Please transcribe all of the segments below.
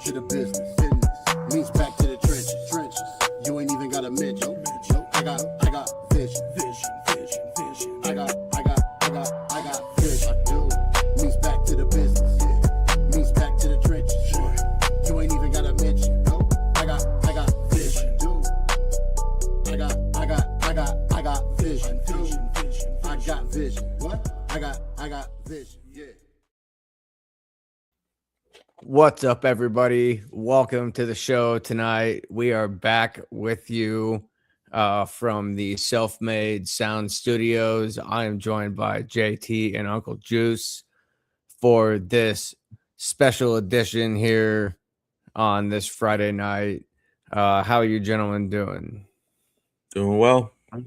to the business. Means back to the trenches. You ain't even got a mention. I got vision. I got vision. I do. Means back to the business. Means back to the trenches. You ain't even got a mention. I got vision. I got vision. I got vision. What? I got vision. Yeah. What's up, everybody? Welcome to the show tonight. We are back with you from the Self-Made Sound Studios. I am joined by JT and Uncle Juice for this special edition here on this Friday night. How are you gentlemen doing? Doing well. I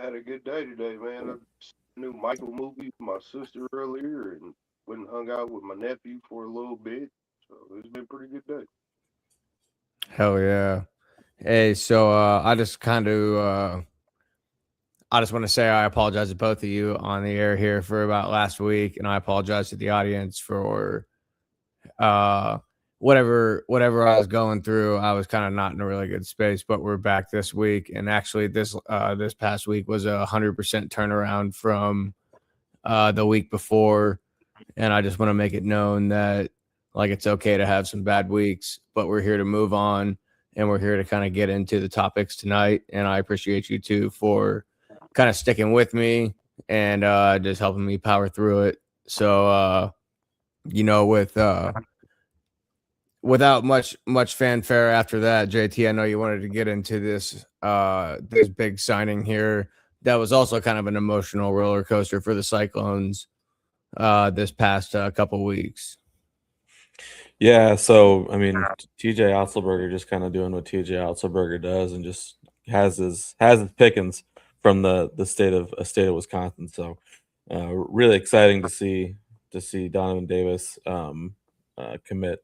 had a good day today, man. I saw a new Michael movie with my sister earlier and went and hung out with my nephew for a little bit. So it's been a pretty good day. Hell yeah. Hey, so I just want to say I apologize to both of you on the air here for about last week, and I apologize to the audience for whatever I was going through. I was kind of not in a really good space, but we're back this week, and actually this past week was 100% turnaround from the week before, and I just want to make it known that it's okay to have some bad weeks, but we're here to move on, and we're here to kind of get into the topics tonight. And I appreciate you two for kind of sticking with me and just helping me power through it. So without much fanfare after that, JT, I know you wanted to get into this big signing here. That was also kind of an emotional roller coaster for the Cyclones this past couple weeks. Yeah, so I mean, TJ Otzelberger just kind of doing what TJ Otzelberger does, and just has his pickings from the state of Wisconsin. So really exciting to see Donovan Davis commit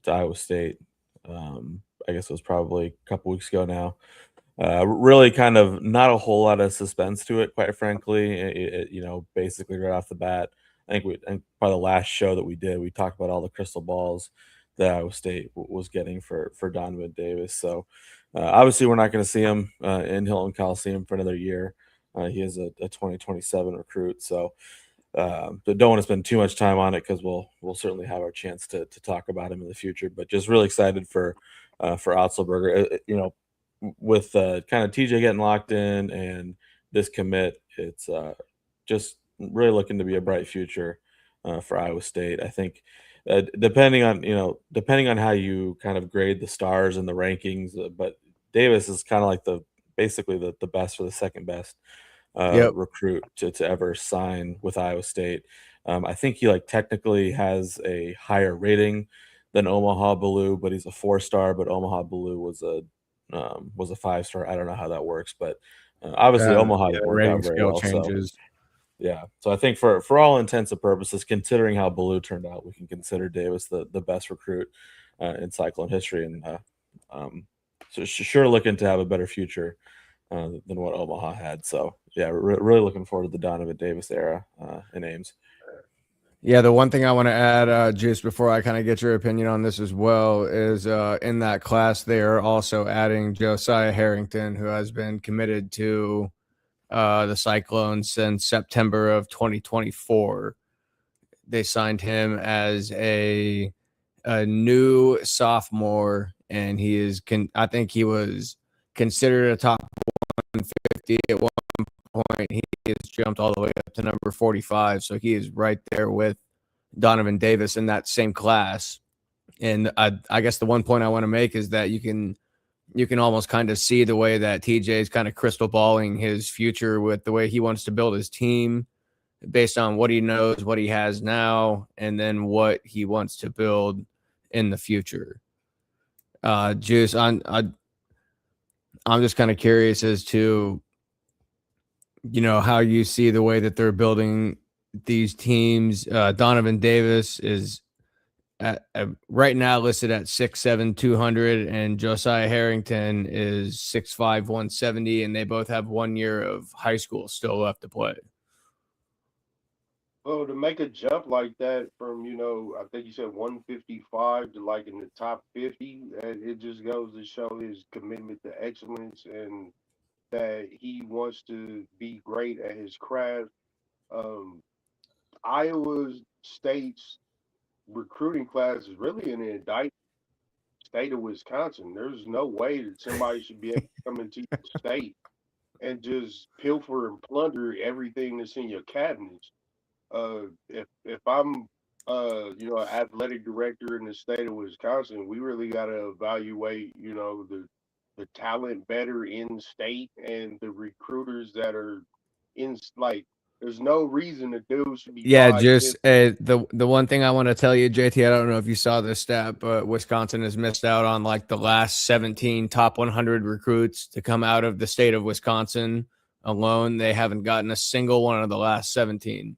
to Iowa State. I guess it was probably a couple weeks ago now. Really kind of not a whole lot of suspense to it, quite frankly. Basically right off the bat, I think by the last show that we did, we talked about all the crystal balls that Iowa State was getting for Donovan Davis. So obviously we're not going to see him in Hilton Coliseum for another year. He is a 2027 recruit. So don't want to spend too much time on it because we'll certainly have our chance to talk about him in the future. But just really excited for Otzelberger. With kind of TJ getting locked in and this commit, it's just really looking to be a bright future for Iowa State. I think depending on how you kind of grade the stars and the rankings, but Davis is kind of like basically the best or the second best recruit to ever sign with Iowa State. I think he technically has a higher rating than Omaha Blue, but he's a 4-star, but Omaha Blue was a 5-star. I don't know how that works, but obviously Omaha worked out very well. Changes. So, yeah, so I think for all intents and purposes, considering how Blue turned out, we can consider Davis the best recruit in Cyclone history, and so sure looking to have a better future than what Omaha had. So yeah, really looking forward to the Donovan Davis era in Ames. Yeah, the one thing I want to add, Juice, before I kind of get your opinion on this as well, is in that class they are also adding Josiah Harrington, who has been committed to the Cyclones since September of 2024. They signed him as a new sophomore, and I think he was considered a top 150 at one point. He has jumped all the way up to number 45, so he is right there with Donovan Davis in that same class. And I guess the one point I want to make is that you can almost kind of see the way that TJ is kind of crystal balling his future with the way he wants to build his team based on what he knows, what he has now, and then what he wants to build in the future. Juice, I'm just kind of curious as to how you see the way that they're building these teams. Donovan Davis is right now listed at 6'7", 200, and Josiah Harrington is 6'5", 170, and they both have 1 year of high school still left to play. Well, to make a jump like that from, I think you said 155 to like in the top 50, and it just goes to show his commitment to excellence and that he wants to be great at his craft. Um, Iowa State's recruiting class is really an indictment of the state of Wisconsin. There's no way that somebody should be able to come into your state and just pilfer and plunder everything that's in your cabinets. If I'm an athletic director in the state of Wisconsin, we really got to evaluate the talent better in state and the recruiters that are in like. There's no reason the dude should be Yeah, 5'10". just the one thing I want to tell you, JT, I don't know if you saw this stat, but Wisconsin has missed out on like the last 17 top 100 recruits to come out of the state of Wisconsin alone. They haven't gotten a single one of the last 17.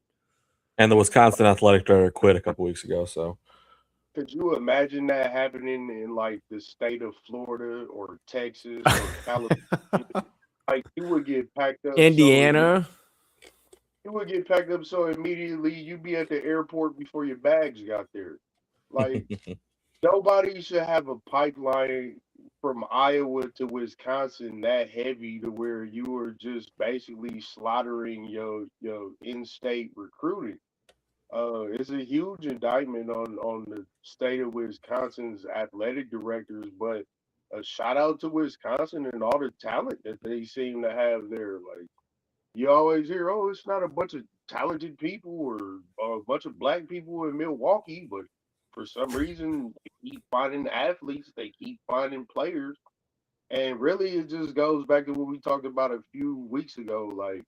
And the Wisconsin athletic director quit a couple weeks ago. So Could you imagine that happening in like the state of Florida or Texas or California? Like you would get packed up Indiana. you would get packed up so immediately you'd be at the airport before your bags got there. Like nobody should have a pipeline from Iowa to Wisconsin that heavy to where you are just basically slaughtering your in-state recruiting. It's a huge indictment on the state of Wisconsin's athletic directors, but a shout out to Wisconsin and all the talent that they seem to have there. Like you always hear, oh, it's not a bunch of talented people or a bunch of black people in Milwaukee, but for some reason they keep finding athletes, they keep finding players, and really it just goes back to what we talked about a few weeks ago. Like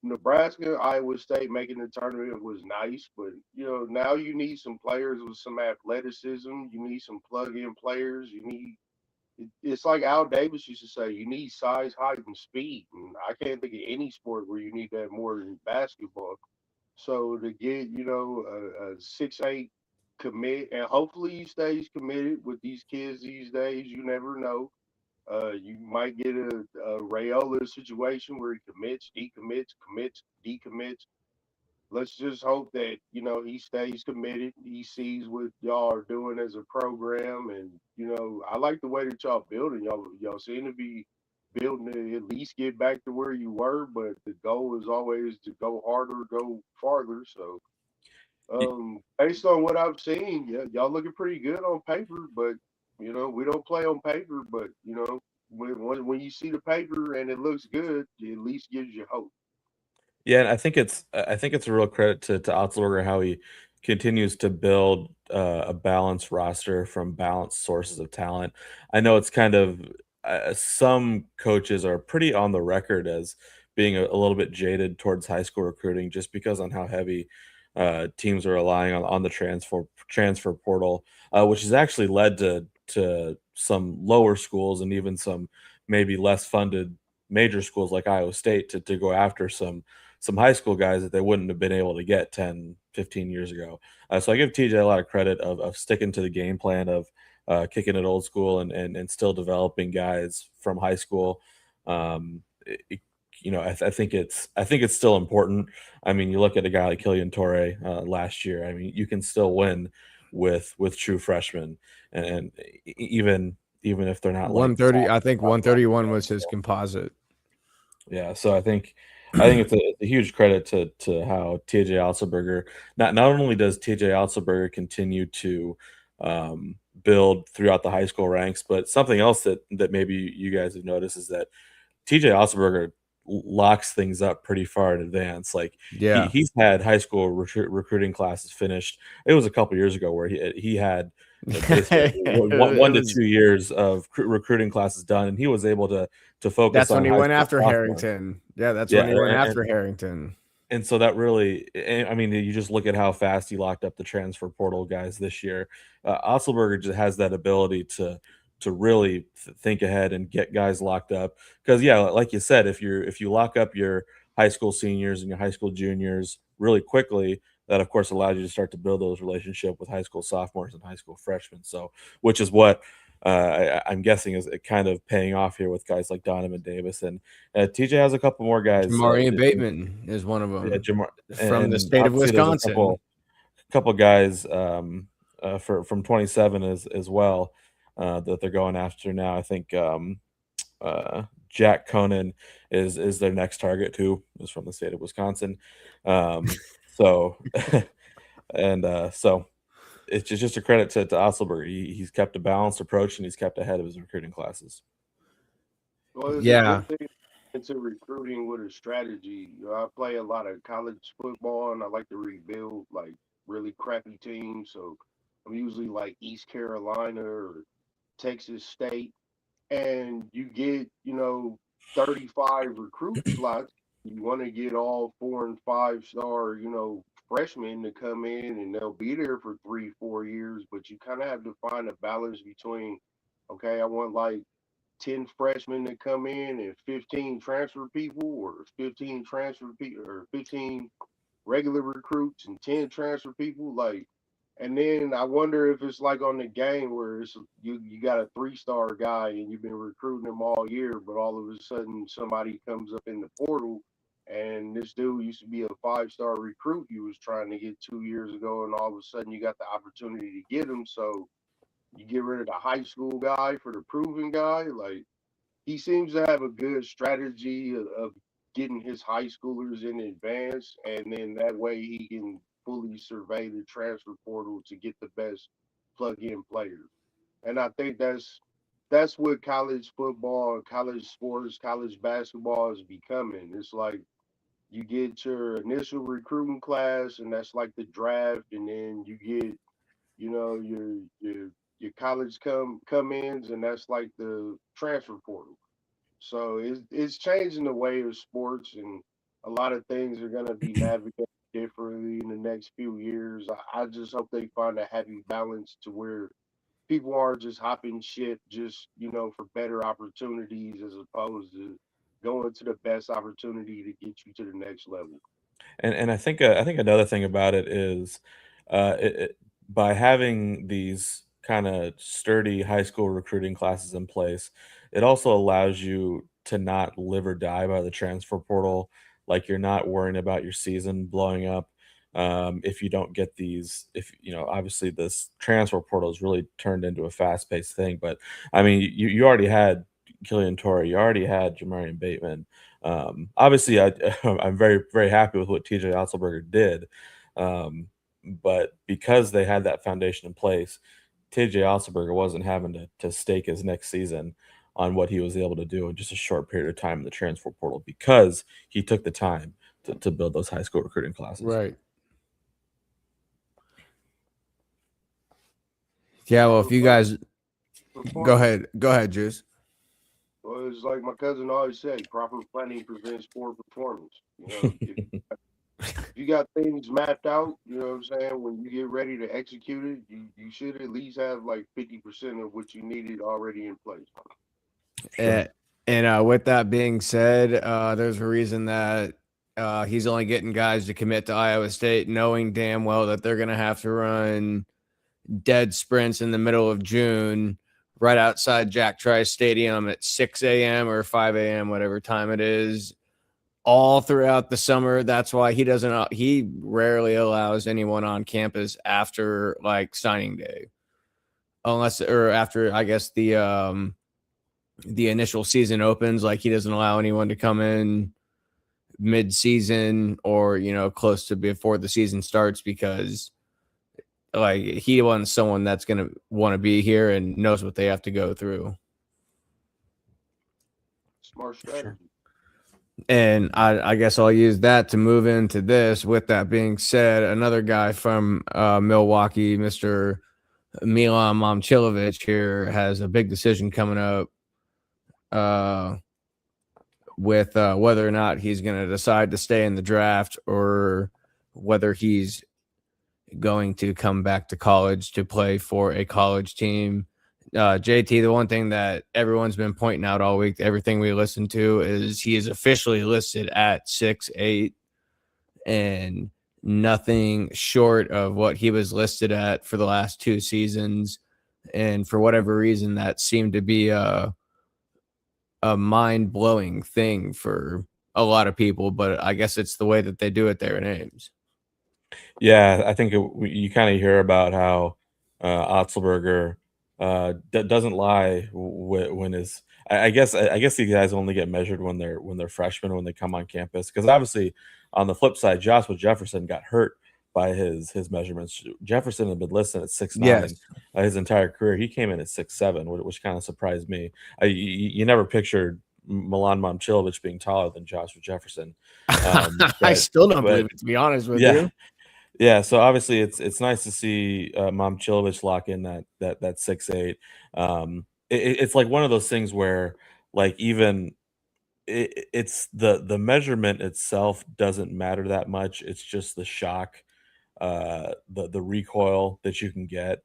Nebraska, Iowa State making the tournament was nice, but now you need some players with some athleticism. You need some plug-in players. It's like Al Davis used to say, you need size, height, and speed. And I can't think of any sport where you need that more than basketball. So to get, a 6'8" commit, and hopefully he stays committed with these kids these days. You never know. You might get a Rayola situation where he commits, decommits, commits, decommits. Let's just hope that he stays committed. He sees what y'all are doing as a program, and I like the way that y'all building. Y'all seem to be building to at least get back to where you were, but the goal is always to go harder, go farther. So, based on what I've seen, yeah, y'all looking pretty good on paper, but we don't play on paper, but when you see the paper and it looks good, it at least gives you hope. yeah, and I think it's a real credit to Otzelberger how he continues to build a balanced roster from balanced sources of talent. I know it's kind of some coaches are pretty on the record as being a little bit jaded towards high school recruiting just because on how heavy teams are relying on the transfer portal, which has actually led to some lower schools and even some maybe less funded major schools like Iowa State to go after some high school guys that they wouldn't have been able to get 10, 15 years ago. So I give TJ a lot of credit of sticking to the game plan of kicking it old school and still developing guys from high school. It, I think it's still important. I mean, you look at a guy like Killian Torre last year. I mean, you can still win with true freshmen, and even if they're not like 130, I think 131 was his composite. yeah, so I think it's a huge credit to how TJ Otzelberger not only does TJ Otzelberger continue to build throughout the high school ranks, but something else that maybe you guys have noticed is that TJ Otzelberger locks things up pretty far in advance. Like Yeah. he's had high school recruiting classes finished. It was a couple years ago where he had basically one to 2 years of recruiting classes done, and he was able to focus That's when on he high went school after sophomore. Harrington. Yeah, that's Yeah, when he went after Harrington. and so that really, I mean, you just look at how fast he locked up the transfer portal guys this year. Otzelberger just has that ability to really think ahead and get guys locked up. Because yeah, like you said, if you lock up your high school seniors and your high school juniors really quickly, that of course allows you to start to build those relationships with high school sophomores and high school freshmen. So, which is what I'm guessing is kind of paying off here with guys like Donovan Davis, and TJ has a couple more guys. Jamarian Bateman is one of Yeah, them Jamar, from the and state of obviously there's a Wisconsin. couple guys from 27 as well that they're going after now. I think Jack Conan is their next target too. Is from the state of Wisconsin. So so it's just a credit to Osselberg. He's kept a balanced approach and he's kept ahead of his recruiting classes. Well, it's a Yeah. good thing into recruiting with a strategy. I play a lot of college football and I like to rebuild like really crappy teams. So I'm usually like East Carolina or Texas State. And you get, 35 recruit slots. You want to get all 4 and 5 star, freshmen to come in and they'll be there for 3, 4 years, but you kind of have to find a balance between, okay, I want like 10 freshmen to come in and 15 transfer people or 15 transfer people or 15 regular recruits and 10 transfer people. Like, and then I wonder if it's like on the game where it's you got a 3 star guy and you've been recruiting him all year, but all of a sudden somebody comes up in the portal and this dude used to be a 5 star recruit you was trying to get 2 years ago, and all of a sudden you got the opportunity to get him. So you get rid of the high school guy for the proven guy. Like, he seems to have a good strategy of getting his high schoolers in advance, and then that way he can fully survey the transfer portal to get the best plug-in players. And I think that's what college football, college sports, college basketball is becoming. It's like you get your initial recruiting class, and that's like the draft, and then you get your college come ins, and that's like the transfer portal. So it's changing the way of sports, and a lot of things are going to be navigated differently in the next few years. I just hope they find a happy balance to where people aren't just hopping ship just for better opportunities as opposed to going to the best opportunity to get you to the next level. And I think another thing about it is, by having these kind of sturdy high school recruiting classes in place, it also allows you to not live or die by the transfer portal. Like you're not worrying about your season blowing up if you don't get these. If obviously this transfer portal has really turned into a fast paced thing. But I mean, you already had Killian Torrey, you already had Jamarian Bateman. Obviously, I'm very, very happy with what TJ Otzelberger did. Um, but because they had that foundation in place, TJ Otzelberger wasn't having to stake his next season on what he was able to do in just a short period of time in the transfer portal because he took the time to build those high school recruiting classes. Right. Yeah, well, if you guys go ahead, Juice. Well, it's like my cousin always said, proper planning prevents poor performance. If you got things mapped out, you know what I'm saying, when you get ready to execute it, you should at least have like 50% of what you needed already in place. And with that being said, there's a reason that he's only getting guys to commit to Iowa State, knowing damn well that they're going to have to run dead sprints in the middle of June right outside Jack Trice Stadium at 6 a.m. or 5 a.m., whatever time it is, all throughout the summer. That's why he rarely allows anyone on campus after like signing day, unless or after, I guess, the initial season opens. Like, he doesn't allow anyone to come in mid-season or close to before the season starts, because like he wants someone that's going to want to be here and knows what they have to go through. Smart strategy. And I guess I'll use that to move into this. With that being said, another guy from Milwaukee, Mr. Milan Momcilovic here, has a big decision coming up with whether or not he's going to decide to stay in the draft or whether he's going to come back to college to play for a college team. JT, the one thing that everyone's been pointing out all week, everything we listened to, is he is officially listed at 6'8", and nothing short of what he was listed at for the last 2 seasons. and for whatever reason, that seemed to be a mind-blowing thing for a lot of people, but I guess it's the way that they do it there in Ames. Yeah, I think you kind of hear about how Otzelberger doesn't lie when his. I guess these guys only get measured when they're freshmen when they come on campus because obviously on the flip side, Joshua Jefferson got hurt by his measurements. Jefferson had been listed at 6'9" Yes. his entire career. He came in at 6'7", which kind of surprised me. You never pictured Milan Momcilovic being taller than Joshua Jefferson, I but still don't believe but it, to be honest with yeah, you. yeah, so obviously it's nice to see Momcilovic lock in that 6'8". It's like one of those things where like even it's the measurement itself doesn't matter that much. It's just the shock, the recoil that you can get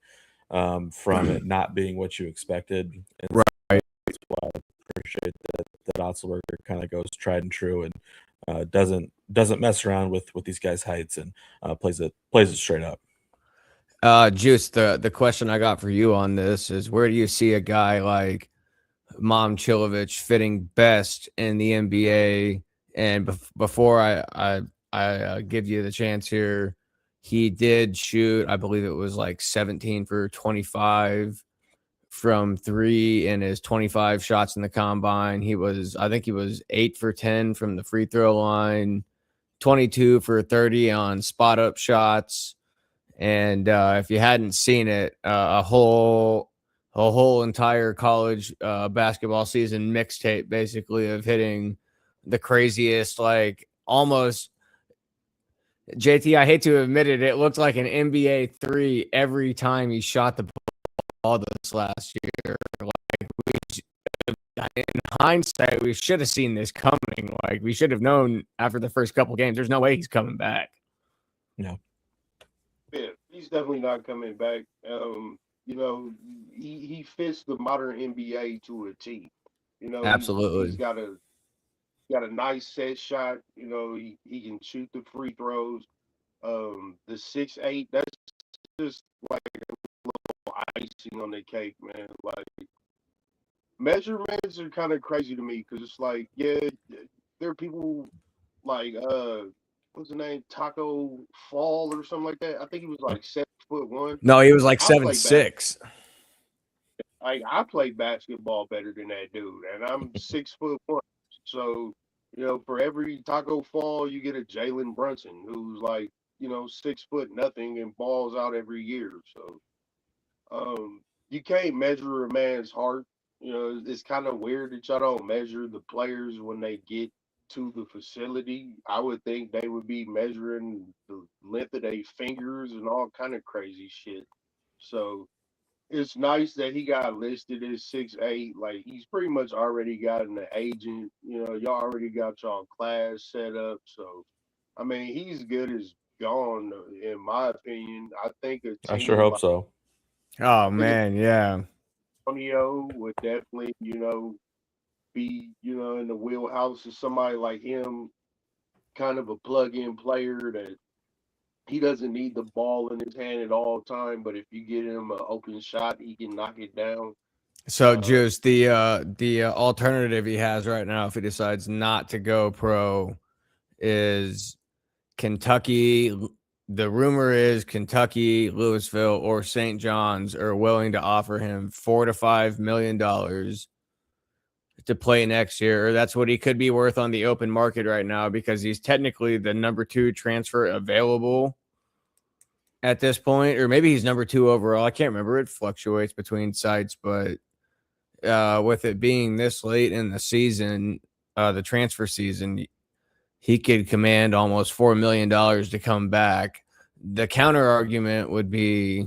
from it not being what you expected. And Right. that's why I appreciate that Otzelberger kind of goes tried and true and doesn't mess around with these guys' heights and plays it straight up. Juice, the question I got for you on this is where do you see a guy like Momcilovic fitting best in the NBA? And before I give you the chance here, he did shoot, I believe it was like 17 for 25 from three in his 25 shots in the combine. I think he was 8 for 10 from the free throw line, 22 for 30 on spot up shots. And if you hadn't seen it, a whole entire college basketball season mixtape, basically, of hitting the craziest, like almost. JT, I hate to admit it, it looked like an NBA three every time he shot the ball this last year. Like in hindsight, we should have seen this coming. Like we should have known after the first couple games. There's no way he's coming back. No. Yeah, he's definitely not coming back. He fits the modern NBA to a T. Absolutely. He's got a nice set shot. He can shoot the free throws. The 6'8", that's just like icing on the cake, man. Like measurements are kind of crazy to me because it's like, yeah, there are people like what's the name, Taco Fall or something like that. I think he was like 7'1". No, he was like I play 7'6". I play basketball better than that dude, and I'm 6'1". So for every Taco Fall, you get a Jalen Brunson who's like 6 foot nothing and balls out every year. So you can't measure a man's heart. It's kind of weird that y'all don't measure the players when they get to the facility. I would think they would be measuring the length of their fingers and all kind of crazy shit. So it's nice that he got listed as 6'8". Like he's pretty much already got an agent. Y'all already got y'all class set up. So I mean, he's good as gone in my opinion. I think a I sure team hope like so. Oh man, yeah. Antonio would definitely, be, in the wheelhouse of somebody like him, kind of a plug-in player that he doesn't need the ball in his hand at all time, but if you get him an open shot, he can knock it down. So Juice, the alternative he has right now, if he decides not to go pro, is Kentucky. The rumor is Kentucky, Louisville, or St. John's are willing to offer him $4 to $5 million to play next year. Or that's what he could be worth on the open market right now because he's technically the number 2 transfer available at this point, or maybe he's number 2 overall. I can't remember. It fluctuates between sites, but with it being this late in the season, the transfer season, he could command almost $4 million to come back. The counter argument would be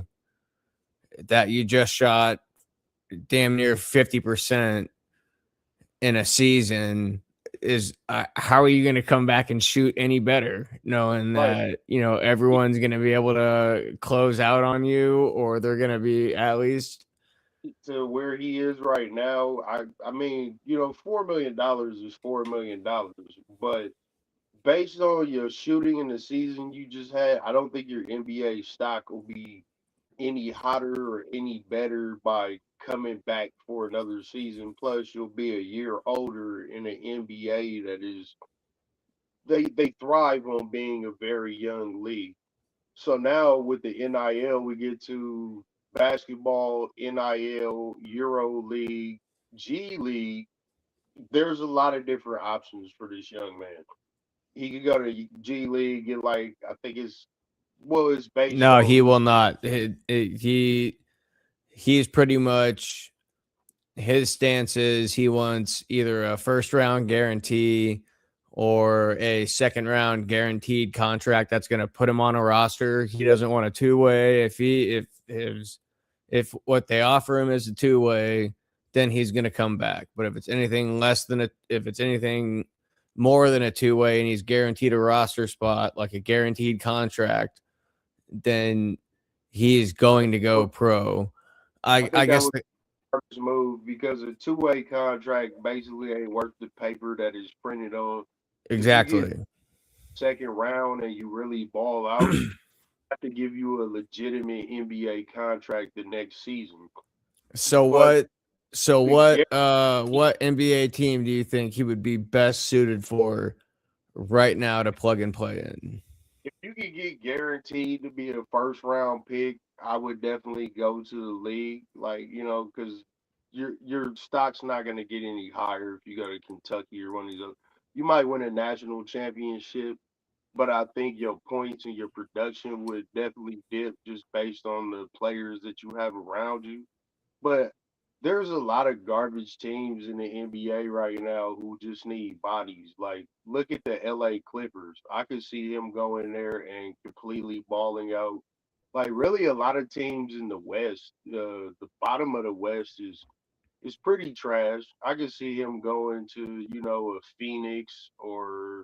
that you just shot damn near 50% in a season. Is how are you going to come back and shoot any better knowing that everyone's going to be able to close out on you, or they're going to be at least to where he is right now? I mean, $4 million is $4 million, but based on your shooting in the season you just had, I don't think your NBA stock will be any hotter or any better by coming back for another season. Plus, you'll be a year older in an NBA that is they thrive on being a very young league. So now with the NIL, we get to basketball, NIL, Euro League, G League. There's a lot of different options for this young man. He could go to G League, get like I think it's based No, he on will not. He's pretty much, his stance is he wants either a first round guarantee or a second round guaranteed contract that's going to put him on a roster. He doesn't want a two-way. If what they offer him is a two-way, then he's going to come back. But if it's anything if it's anything more than a two-way and he's guaranteed a roster spot, like a guaranteed contract, then he's going to go pro. I I think that guess was the first move because a two-way contract basically ain't worth the paper that is printed on. If you get exactly. second round and you really ball out, have to give you a legitimate NBA contract the next season. So But what NBA team do you think he would be best suited for right now to plug and play in? if you could get guaranteed to be a first round pick, I would definitely go to the league. Like, because your stock's not gonna get any higher if you go to Kentucky or one of these other. You might win a national championship, but I think your points and your production would definitely dip just based on the players that you have around you. But there's a lot of garbage teams in the NBA right now who just need bodies. Like, look at the LA Clippers. I could see him going there and completely balling out. Like, really, a lot of teams in the West, the bottom of the West is pretty trash. I could see him going to, a Phoenix or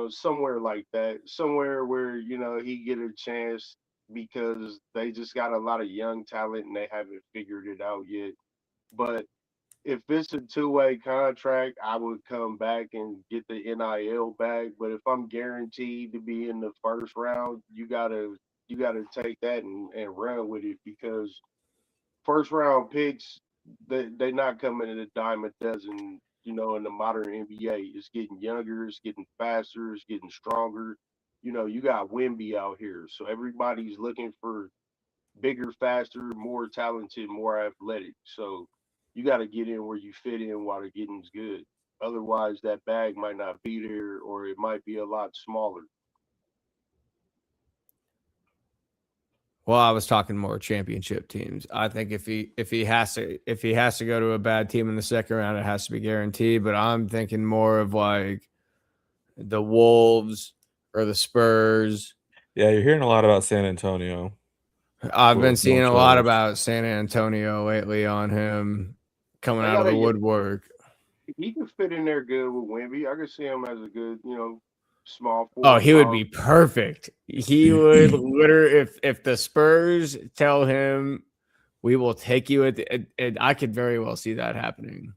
somewhere like that, somewhere where, he get a chance because they just got a lot of young talent and they haven't figured it out yet. But if it's a two-way contract, I would come back and get the NIL back. But if I'm guaranteed to be in the first round, you gotta take that and run with it because first round picks, they not coming in a dime a dozen, in the modern NBA. It's getting younger, it's getting faster, it's getting stronger. You got Wimby out here. So everybody's looking for bigger, faster, more talented, more athletic. So you got to get in where you fit in while the getting's good. Otherwise, that bag might not be there or it might be a lot smaller. Well, I was talking more championship teams. I think if he has to go to a bad team in the second round, it has to be guaranteed. But I'm thinking more of like the Wolves or the Spurs. Yeah, you're hearing a lot about San Antonio. I've been with seeing a lot Momcilovic. about San Antonio lately on him coming They out of got the a woodwork. he could fit in there good with Wimby. I could see him as a good, small Oh, forward. he would be perfect. He would literally, if the Spurs tell him we will take you I could very well see that happening.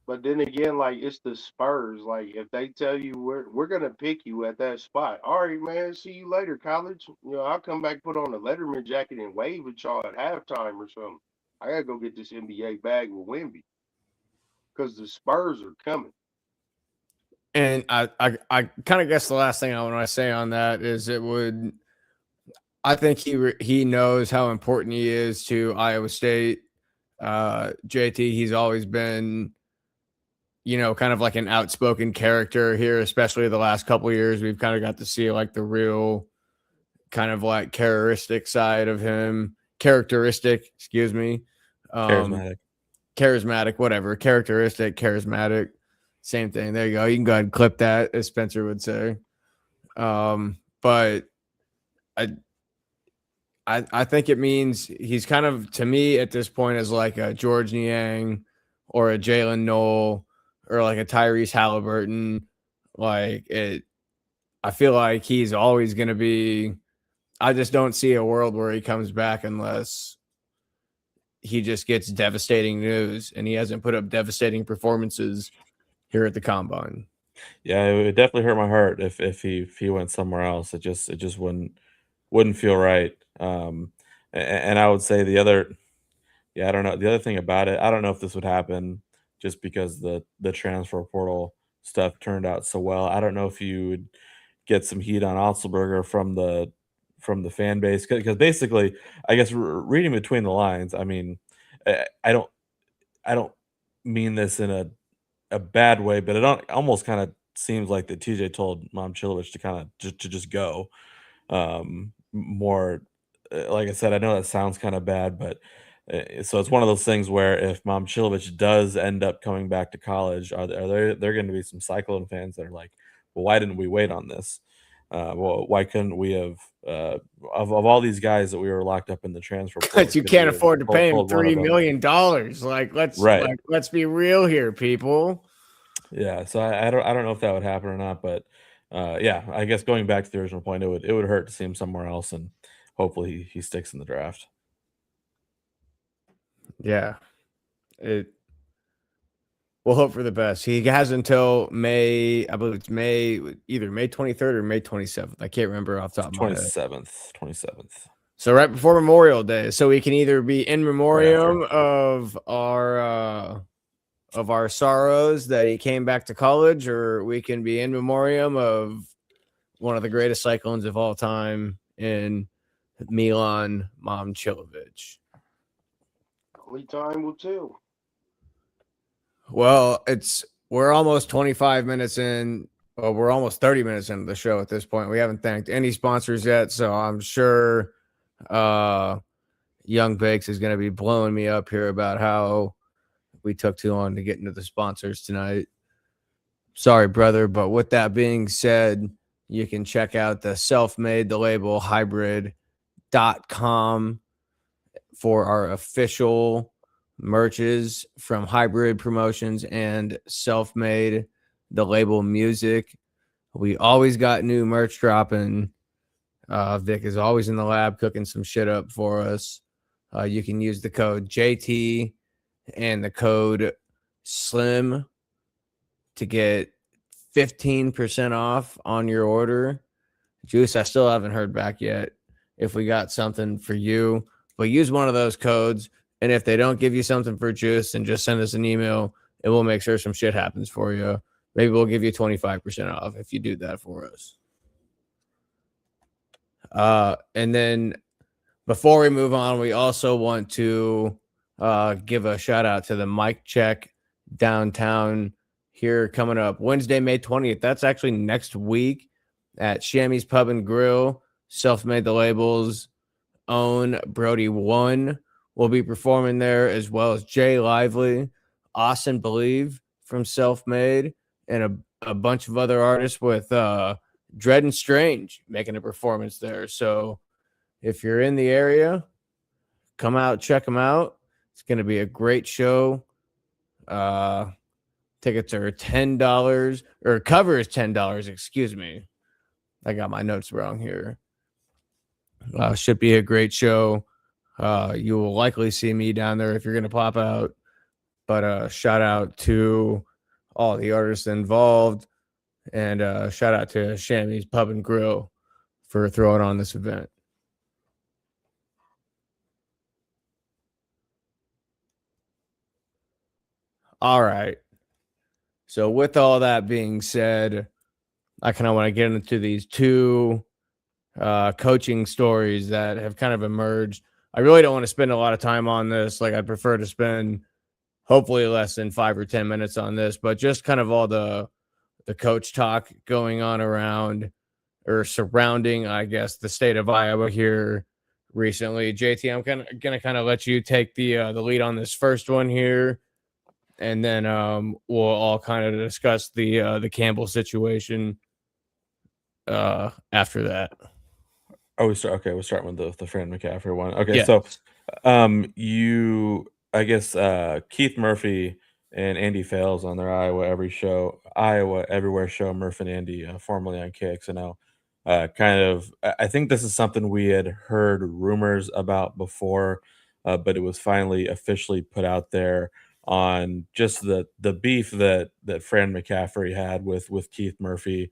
But then again, like it's the Spurs. Like if they tell you we're gonna pick you at that spot, all right, man. See you later, college. I'll come back, put on a Letterman jacket, and wave at y'all at halftime or something. I gotta go get this NBA bag with Wimby because the Spurs are coming. And I kind of guess the last thing I want to say on that is I think he knows how important he is to Iowa State. JT, he's always been, kind of like an outspoken character here, especially the last couple of years. We've kind of got to see like the real kind of like characteristic, excuse me. Charismatic, whatever. Charismatic. Same thing. There you go. You can go ahead and clip that, as Spencer would say. But I think it means he's kind of, to me at this point, as like a George Niang or a Jalen Noel or like a Tyrese Halliburton. I feel like he's always going to be. I just don't see a world where he comes back unless he just gets devastating news, and he hasn't put up devastating performances here at the combine. Yeah, it would definitely hurt my heart if he went somewhere else. It just wouldn't feel right. And I would say the other, yeah, I don't know. The other thing about it, I don't know if this would happen just because the transfer portal stuff turned out so well. I don't know if you would get some heat on Otzelberger from the fan base because basically, I guess reading between the lines, I mean, I don't mean this in a bad way, but it almost kind of seems like that TJ told Momcilovic to kind of just go. More, like I said, I know that sounds kind of bad, but so it's one of those things where if Momcilovic does end up coming back to college, are there going to be some Cyclone fans that are like, well, why didn't we wait on this? Well, why couldn't we have of all these guys that we were locked up in the transfer portal? But you could we can't have afford to pay him told one of $3 them? million. Right. Let's be real here, people. Yeah, so I don't know if that would happen or not, but yeah, I guess going back to the original point, it would hurt to see him somewhere else, and hopefully he sticks in the draft. Yeah, we'll hope for the best. He has until May, I believe it's May, either May 23rd or May 27th. I can't remember off the top of my head. 27th. So right before Memorial Day, so we can either be in memoriam Right of our sorrows that he came back to college, or we can be in memoriam of one of the greatest Cyclones of all time in Milan Momcilovic. Only time will tell. Well, we're almost 25 minutes in. Well, we're almost 30 minutes into the show at this point. We haven't thanked any sponsors yet, so I'm sure Young Bakes is going to be blowing me up here about how we took too long to get into the sponsors tonight. Sorry, brother, but with that being said, you can check out the Self-Made the Label Hybrid.com for our official merches from Hybrid Promotions and Self-Made the Label Music. We always got new merch dropping. Vic is always in the lab cooking some shit up for us. You can use the code JT and the code SLIM to get 15% off on your order. Juice, I still haven't heard back yet if we got something for you, but use one of those codes. And if they don't give you something for Juice, then just send us an email and we'll make sure some shit happens for you. Maybe we'll give you 25% off if you do that for us. And then before we move on, we also want to give a shout out to the Mic Check downtown here coming up Wednesday, May 20th. That's actually next week at Shammy's Pub and Grill. Self-Made the Labels own Brody One will be performing there, as well as Jay Lively, Austin Believe from Self-Made, and a bunch of other artists with Dread and Strange making a performance there. So if you're in the area, come out, check them out. It's going to be a great show. Tickets are $10, or cover is $10. Excuse me. I got my notes wrong here. Should be a great show. You will likely see me down there if you're going to pop out. But shout out to all the artists involved, and shout out to Shammy's Pub and Grill for throwing on this event. All right. So with all that being said, I kind of want to get into these two coaching stories that have kind of emerged. I really don't want to spend a lot of time on this. Like, I'd prefer to spend hopefully less than 5 or 10 minutes on this, but just kind of all the coach talk going on around or surrounding, I guess, the state of Iowa here recently. JT, I'm gonna kind of let you take the lead on this first one here, and then we'll all kind of discuss the Campbell situation after that. Oh, we're starting with the Fran McCaffrey one. Okay, Yeah. so I guess Keith Murphy and Andy Fales on their Iowa Everywhere show, Murph and Andy, formerly on KXNO. I think this is something we had heard rumors about before, but it was finally officially put out there on just the beef that Fran McCaffrey had with Keith Murphy.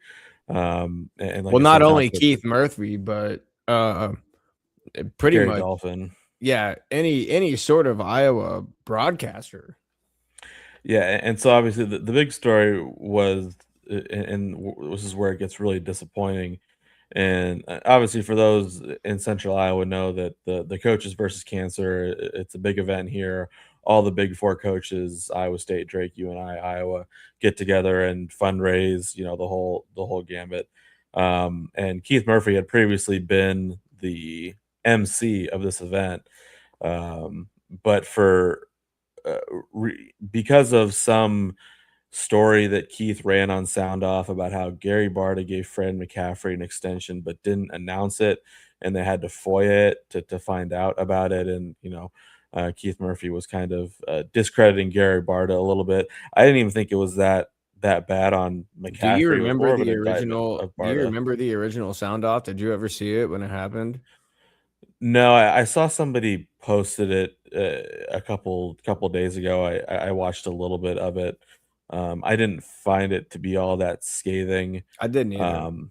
And like Well, I not said, only Keith Murphy, but pretty Gary much, Dolphin. yeah, any sort of Iowa broadcaster. Yeah, and so obviously the big story was, this is where it gets really disappointing. And obviously, for those in Central Iowa, know that the coaches versus cancer, it's a big event here. All the Big Four coaches, Iowa State, Drake, UNI, Iowa, get together and fundraise. The whole gambit. And Keith Murphy had previously been the MC of this event, but uh, because of some story that Keith ran on Sound Off about how Gary Barta gave Fran McCaffrey an extension but didn't announce it, and they had to FOIA it to find out about it. And Keith Murphy was kind of discrediting Gary Barta a little bit. I didn't even think it was that bad on Do you McCaffrey. It was remember more of an the indictment original? of Do you Barta. remember the original sound off? Did you ever see it when it happened? No, I saw somebody posted it a couple days ago. I watched a little bit of it. I didn't find it to be all that scathing. I didn't either.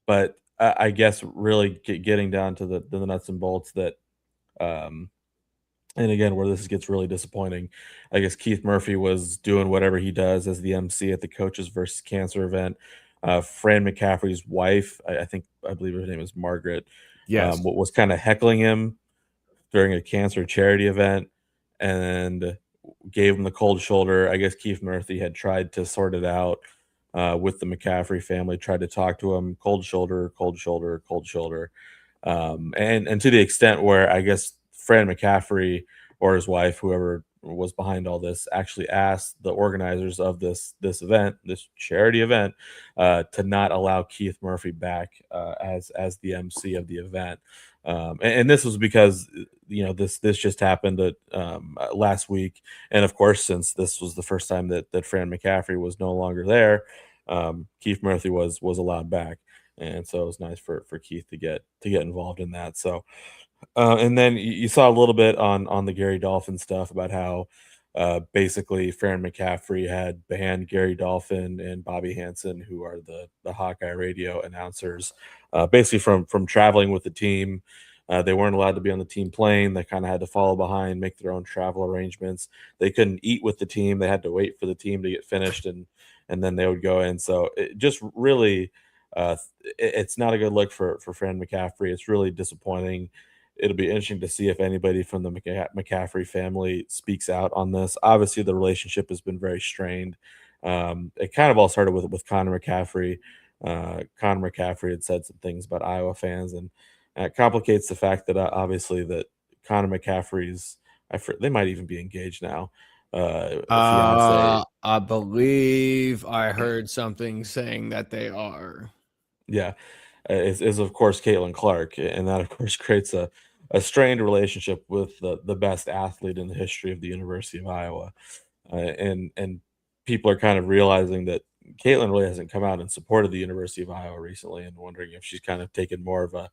But I guess really getting down to the nuts and bolts that, um, and again, where this gets really disappointing, I guess Keith Murphy was doing whatever he does as the MC at the Coaches versus Cancer event. Fran McCaffrey's wife, I believe her name is Margaret, Yes. was kind of heckling him during a cancer charity event and gave him the cold shoulder. I guess Keith Murphy had tried to sort it out with the McCaffrey family, tried to talk to him, cold shoulder, cold shoulder, cold shoulder. And to the extent where I guess Fran McCaffrey or his wife, whoever was behind all this, actually asked the organizers of this event, this charity event, to not allow Keith Murphy back as the MC of the event. And this was because this just happened last week, and of course, since this was the first time that Fran McCaffrey was no longer there, Keith Murphy was allowed back, and so it was nice for Keith to get involved in that. So, and then you saw a little bit on the Gary Dolphin stuff about how basically Fran McCaffrey had banned Gary Dolphin and Bobby Hansen, who are the Hawkeye radio announcers, basically from traveling with the team. They weren't allowed to be on the team plane. They kind of had to follow behind, make their own travel arrangements. They couldn't eat with the team. They had to wait for the team to get finished, and then they would go in. So it just really, it's not a good look for Fran McCaffrey. It's really disappointing. It'll be interesting to see if anybody from the McCaffrey family speaks out on this. Obviously, the relationship has been very strained. It kind of all started with Connor McCaffrey. Connor McCaffrey had said some things about Iowa fans, and it complicates the fact that obviously that Connor McCaffrey's, they might even be engaged now. Fiance, I believe I heard something saying that they are. yeah, is of course Caitlin Clark, and that of course creates a strained relationship with the best athlete in the history of the University of Iowa, and people are kind of realizing that Caitlin really hasn't come out and supported the University of Iowa recently, and wondering if she's kind of taken more of a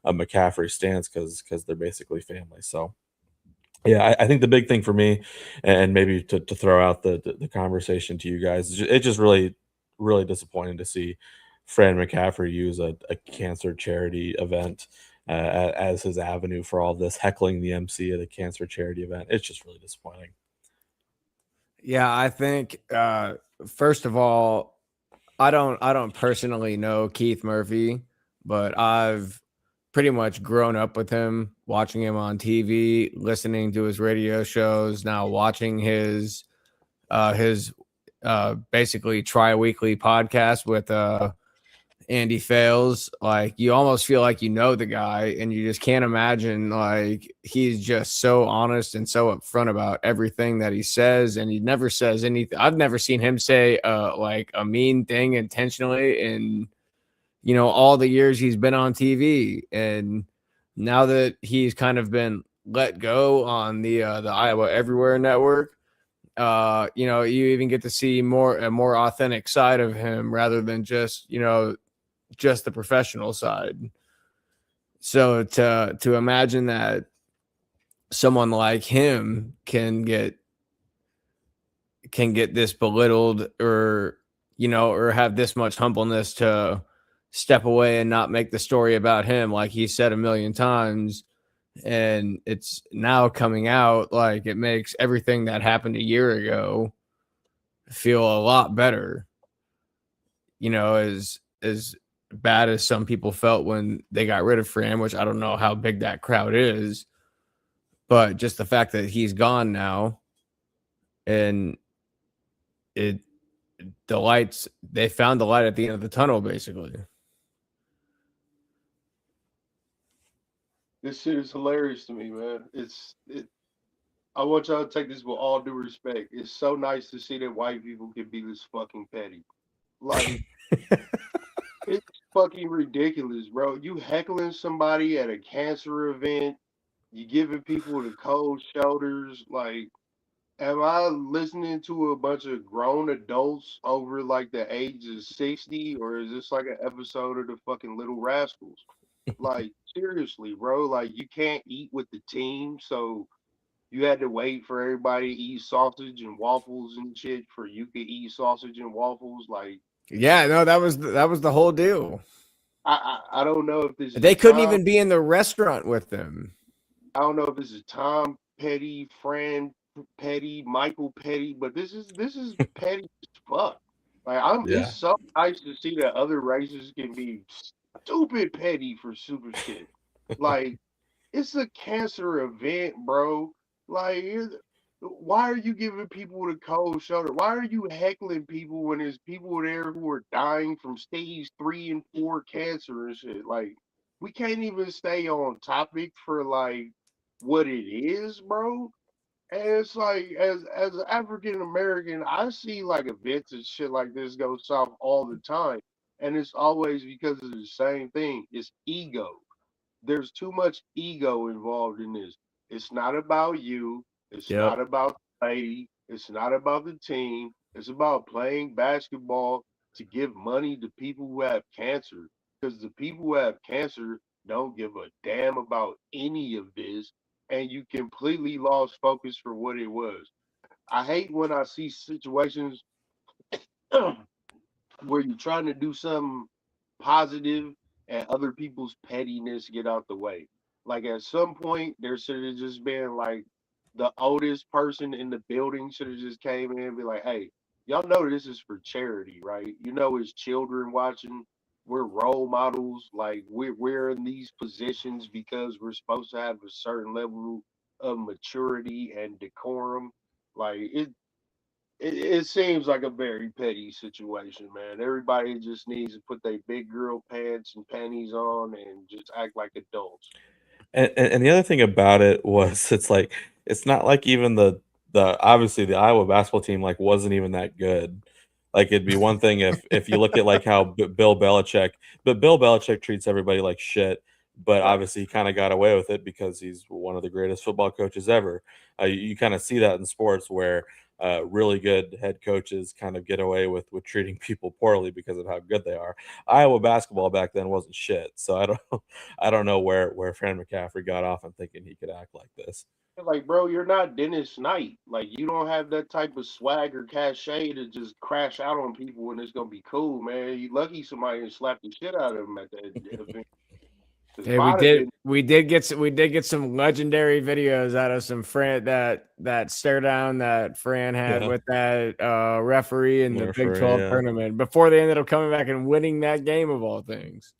McCaffrey stance because they're basically family. So yeah, I think the big thing for me, and maybe to throw out the conversation to you guys, it's just really, really disappointing to see Fran McCaffrey use a cancer charity event as his avenue for all this, heckling the MC at a cancer charity event. It's just really disappointing. Yeah, I think first of all, I don't personally know Keith Murphy, but I've pretty much grown up with him, watching him on TV, listening to his radio shows, now watching his basically tri-weekly podcast with Andy Fales. Like, you almost feel like you know the guy, and you just can't imagine, like, he's just so honest and so upfront about everything that he says, and he never says anything. I've never seen him say like a mean thing intentionally in all the years he's been on TV. And now that he's kind of been let go on the Iowa Everywhere network, you even get to see a more authentic side of him rather than just the professional side. So to imagine that someone like him can get this belittled, or have this much humbleness to step away and not make the story about him, like he said a million times, and it's now coming out, like it makes everything that happened a year ago feel a lot better. You know, as bad as some people felt when they got rid of Fran, which I don't know how big that crowd is, but just the fact that he's gone now, and it the lights, they found the light at the end of the tunnel, basically. This shit is hilarious to me, man. I want y'all to take this with all due respect. It's so nice to see that white people can be this fucking petty. Like, it's fucking ridiculous, bro. You heckling somebody at a cancer event, you giving people the cold shoulders. Like, am I listening to a bunch of grown adults over like the age of 60, or is this like an episode of the fucking Little Rascals? Like, seriously, bro. Like, you can't eat with the team, so you had to wait for everybody to eat sausage and waffles and shit for you to eat sausage and waffles. Like, Yeah, no, that was the whole deal. I don't know if this They is couldn't Tom. even be in the restaurant with them. I don't know if this is Tom Petty, Fran Petty, Michael Petty, but this is petty as fuck. Like, it's Yeah. so nice to see that other races can be stupid petty for super shit. Like, it's a cancer event, bro. Like, why are you giving people the cold shoulder? Why are you heckling people when there's people there who are dying from stage 3 and 4 cancer and shit? Like, we can't even stay on topic for like what it is, bro. And it's like, as an African American, I see like events and shit like this go south all the time, and it's always because of the same thing. It's ego. There's too much ego involved in this. It's not about you. It's Yep. not about the lady. It's not about the team. It's about playing basketball to give money to people who have cancer. Because the people who have cancer don't give a damn about any of this. And you completely lost focus for what it was. I hate when I see situations where you're trying to do something positive and other people's pettiness get out the way. Like, at some point, there should have just been like the oldest person in the building should have just came in and be like, "Hey, y'all know this is for charity, right? You know, it's children watching. We're role models. Like, we're in these positions because we're supposed to have a certain level of maturity and decorum. Like, it seems like a very petty situation, man. Everybody just needs to put their big girl pants and panties on and just act like adults." And the other thing about it was it's not like even the obviously the Iowa basketball team like wasn't even that good. Like it'd be one thing if you look at like how Bill Belichick treats everybody like shit, but Right. obviously he kind of got away with it because he's one of the greatest football coaches ever. You kind of see that in sports where really good head coaches kind of get away with treating people poorly because of how good they are. Iowa basketball back then wasn't shit, so I don't know where Fran McCaffrey got off on thinking he could act like this. Like, bro, you're not Dennis Knight. Like, you don't have that type of swag or cachet to just crash out on people and it's gonna be cool, man. You lucky somebody and slap the shit out of him at that event. Because Hey, I'd have been, we did get some legendary videos out of some Fran, that stare down that Fran had Yeah. with that referee in the Big Referee, 12 yeah. tournament before they ended up coming back and winning that game of all things.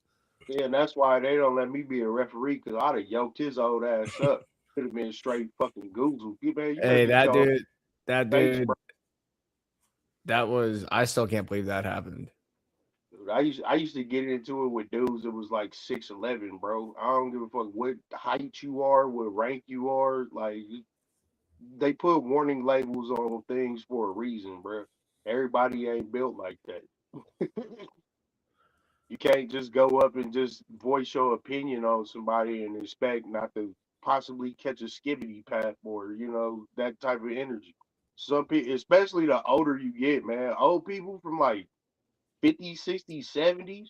yeah, and that's why they don't let me be a referee because I'd have yoked his old ass up. Could have been straight fucking goozle. Man, you better Hey, get your that face, dude, bro. that was, I still can't believe that happened. I used to get into it with dudes that was like 6'11", bro. I don't give a fuck what height you are, what rank you are. Like, they put warning labels on things for a reason, bro. Everybody ain't built like that. You can't just go up and just voice your opinion on somebody and expect not to possibly catch a skibbity path or that type of energy. Some people, especially the older you get, man, old people from like 50s, 60s, 70s.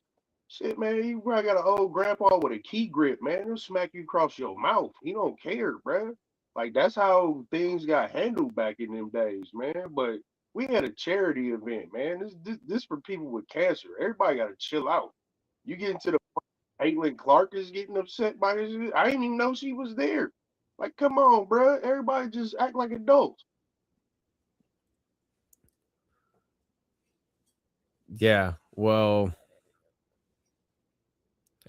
Shit, man, you probably got an old grandpa with a key grip, man. He'll smack you across your mouth. He don't care, bro. Like, that's how things got handled back in them days, man. But we had a charity event, man. This for people with cancer. Everybody got to chill out. You get into the Caitlin Clark is getting upset by this. I didn't even know she was there. Like, come on, bro. Everybody just act like adults. Yeah, well,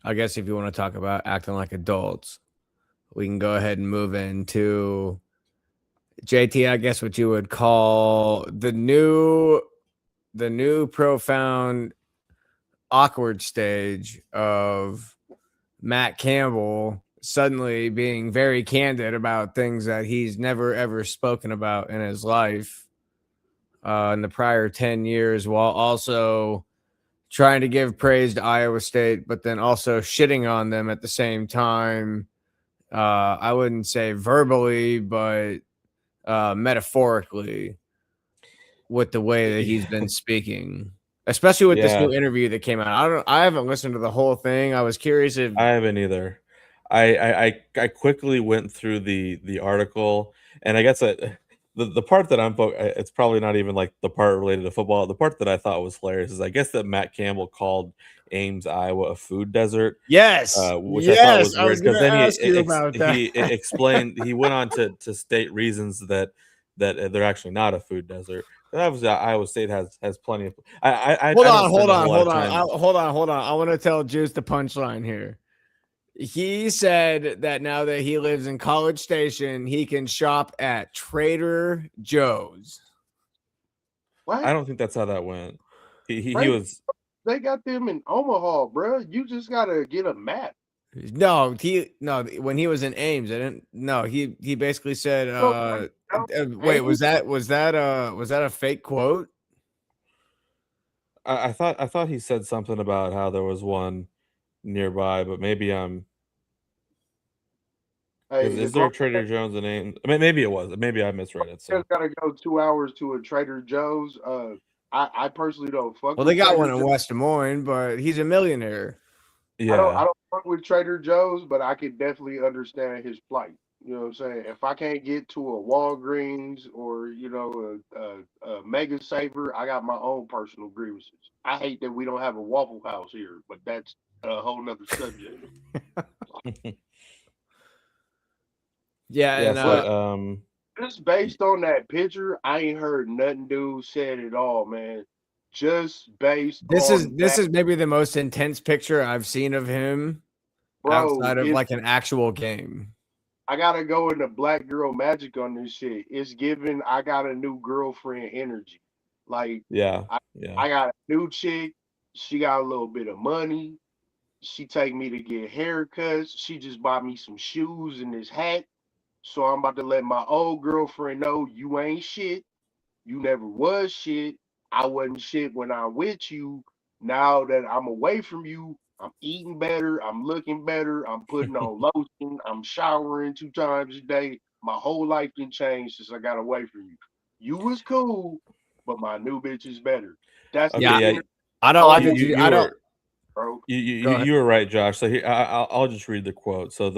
I guess if you want to talk about acting like adults, we can go ahead and move into JT. I guess what you would call the new profound awkward stage of Matt Campbell suddenly being very candid about things that he's never ever spoken about in his life in the prior 10 years, while also trying to give praise to Iowa State, but then also shitting on them at the same time. I wouldn't say verbally, but metaphorically, with the way that he's been speaking, especially with this new interview that came out. I haven't listened to the whole thing. I was curious if I haven't either. I quickly went through the article, and I guess the part that it's probably not even like the part related to football. The part that I thought was hilarious is I guess that Matt Campbell called Ames, Iowa, a food desert. yes, Which I thought was I was weird going because to then ask you about that. he explained he went on to state reasons that they're actually not a food desert. And obviously, Iowa State has plenty of. I Hold don't on, spend hold a on, whole lot hold of on, time. hold on. I want to tell Juice the punchline here. He said that now that he lives in College Station, he can shop at Trader Joe's. What? I don't think that's how that went. He Right? was. They got them in Omaha, bro. You just gotta get a map. No, when he was in Ames, I didn't. No, he basically said, wait, was that a fake quote? I thought he said something about how there was one nearby, but maybe I'm. Hey, Is as there long a Trader Joe's in Ames? I mean, maybe it was. Maybe I misread it. as So gotta go 2 hours to a Trader Joe's, I personally don't fuck Well, with they got Trader one in Joe's. West Des Moines, but he's a millionaire. yeah, I don't fuck with Trader Joe's, but I can definitely understand his plight. You know what I'm saying? If I can't get to a Walgreens or a Mega Saver, I got my own personal grievances. I hate that we don't have a Waffle House here, but that's a whole nother subject. Yeah, yeah. and So Just based on that picture, I ain't heard nothing dude said at all, man. Just based this on that, is maybe the most intense picture I've seen of him bro. outside of like an actual game. I gotta go into black girl magic on this shit. It's giving I got a new girlfriend energy. Like yeah, I, yeah. I got a new chick. She got a little bit of money. She take me to get haircuts. She just bought me some shoes and this hat. So I'm about to let my old girlfriend know you ain't shit. You never was shit. I wasn't shit when I'm with you. Now that I'm away from you, I'm eating better. I'm looking better. I'm putting on lotion. I'm showering 2 times a day. My whole life can change since I got away from you. You was cool, but my new bitch is better. That's Okay, Yeah, the yeah. inner I don't like all, that. You I don't. were bro. Go ahead. you were right, Josh. So here I'll just read the quote. So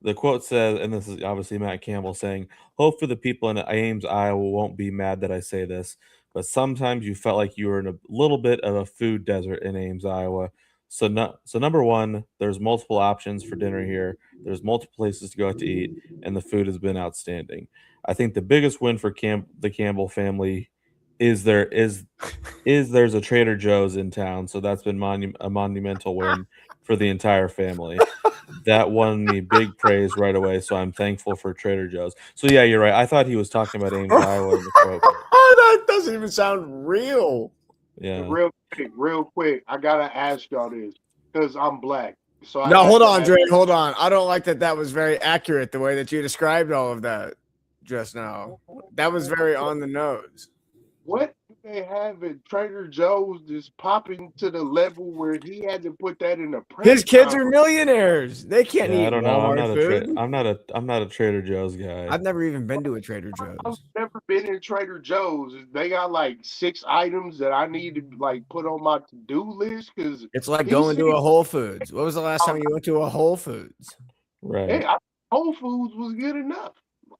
the quote says, and this is obviously Matt Campbell saying, "Hope for the people in Ames, Iowa, won't be mad that I say this, but sometimes you felt like you were in a little bit of a food desert in Ames, Iowa. So number one, there's multiple options for dinner here. There's multiple places to go out to eat, and the food has been outstanding. I think the biggest win for the Campbell family is there's a Trader Joe's in town, so that's been a monumental win for the entire family. That won me big praise right away, so I'm thankful for Trader Joe's. So yeah, you're right. I thought he was talking about Ames, Iowa in the quote. That doesn't even sound real. Yeah. Real quick, I gotta ask y'all this because I'm black. So I No, have hold to on, ask, Dre. Hold on. I don't like that. That was very accurate the way that you described all of that just now. That was very on the nose. what do they have at Trader Joe's just popping to the level where he had to put that in a His press kids are conference? millionaires. They can't Yeah, I eat don't know. Walmart food. I'm not a Trader Joe's guy. I've never even been to a Trader I've Joe's. never been in Trader Joe's. They got like 6 items that I need to like put on my to-do list because It's like he going to said, a Whole Foods. What was the last time you went to a Whole Foods? hey, Right. Whole Foods was good enough.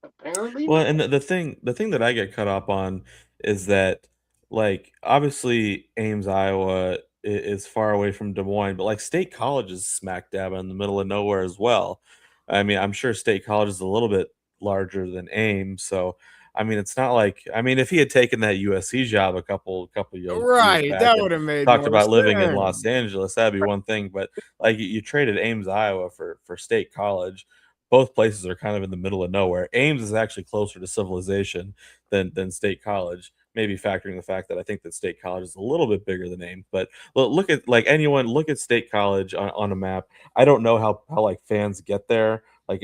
Apparently Well, not. and the thing that I get caught up on is that, like, obviously Ames, Iowa is far away from Des Moines, but like State College is smack dab in the middle of nowhere as well. I mean, I'm sure State College is a little bit larger than Ames, so I mean, it's not like I mean, if he had taken that USC job a couple years Right, back that and would have made talked more about living in Los sense. Angeles, that'd be one thing. But like you traded Ames, Iowa for State College. Both places are kind of in the middle of nowhere. Ames is actually closer to civilization than State College. Maybe factoring the fact that I think that State College is a little bit bigger than Ames. But look at like anyone look at State College on a map. I don't know how like fans get there. Like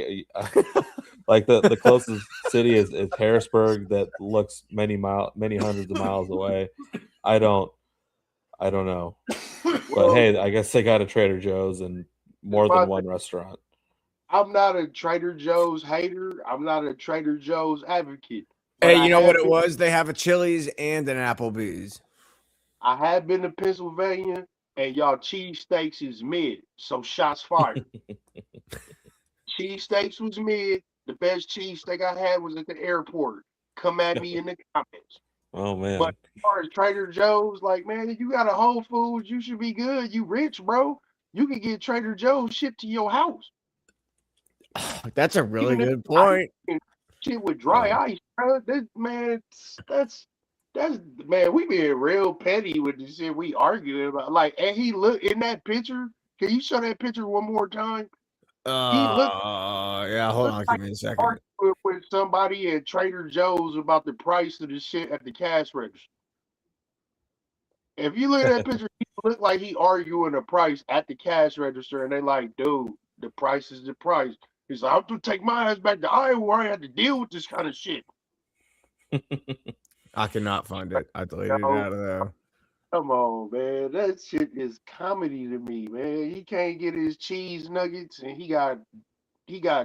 like the closest city is Harrisburg that looks many hundreds of miles away. I don't know. But Well, hey, I guess they got a Trader Joe's and more than my one restaurant. I'm not a Trader Joe's hater. I'm not a Trader Joe's advocate. But Hey, you know what it was? They have a Chili's and an Applebee's. I have been to Pennsylvania, and y'all cheesesteaks is mid. So shots fired. Cheesesteaks was mid. The best cheesesteak I had was at the airport. Come at me in the comments. Oh But man. as far as Trader Joe's, like, man, you got a Whole Foods, you should be good. You rich, bro. You can get Trader Joe's shipped to your house. That's a really Even if good point. shit with dry ice, bro. That, man, that's man, we being real petty with the shit we arguing about. Like, and he look in that picture. Can you show that picture one more time? He looked Yeah, hold on, like give me a second. arguing with somebody at Trader Joe's about the price of the shit at the cash register. If you look at that picture, he look like he arguing the price at the cash register, and they like, dude, the price is the price. He's like, I'm gonna take my ass back to Iowa where I had to deal with this kind of shit. I cannot find it. I deleted it out of there. Come on, man. That shit is comedy to me, man. He can't get his cheese nuggets and he got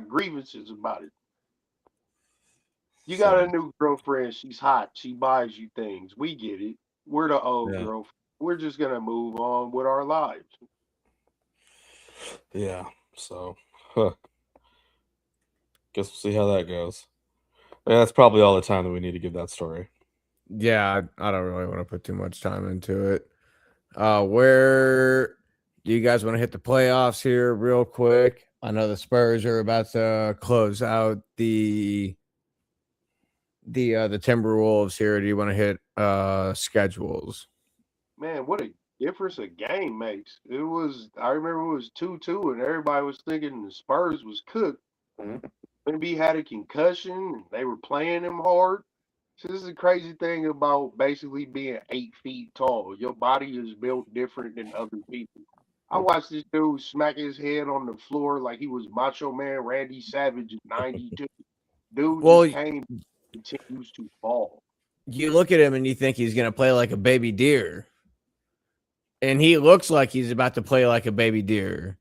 grievances about it. You got a new girlfriend, she's hot, she buys you things. We get it. We're the old girlfriend. We're just gonna move on with our lives. Yeah. So guess we'll see how that goes. Yeah, that's probably all the time that we need to give that story. Yeah, I don't really want to put too much time into it. Where do you guys want to hit the playoffs here real quick? I know the Spurs are about to close out the Timberwolves here. Do you want to hit schedules? Man, what a difference a game makes. I remember it was 2-2 and everybody was thinking the Spurs was cooked. Maybe he had a concussion and they were playing him hard. So this is the crazy thing about basically being 8 feet tall. Your body is built different than other people. I watched this dude smack his head on the floor like he was Macho Man Randy Savage at 92. Dude just continues to fall. You look at him and you think he's going to play like a baby deer. And he looks like he's about to play like a baby deer.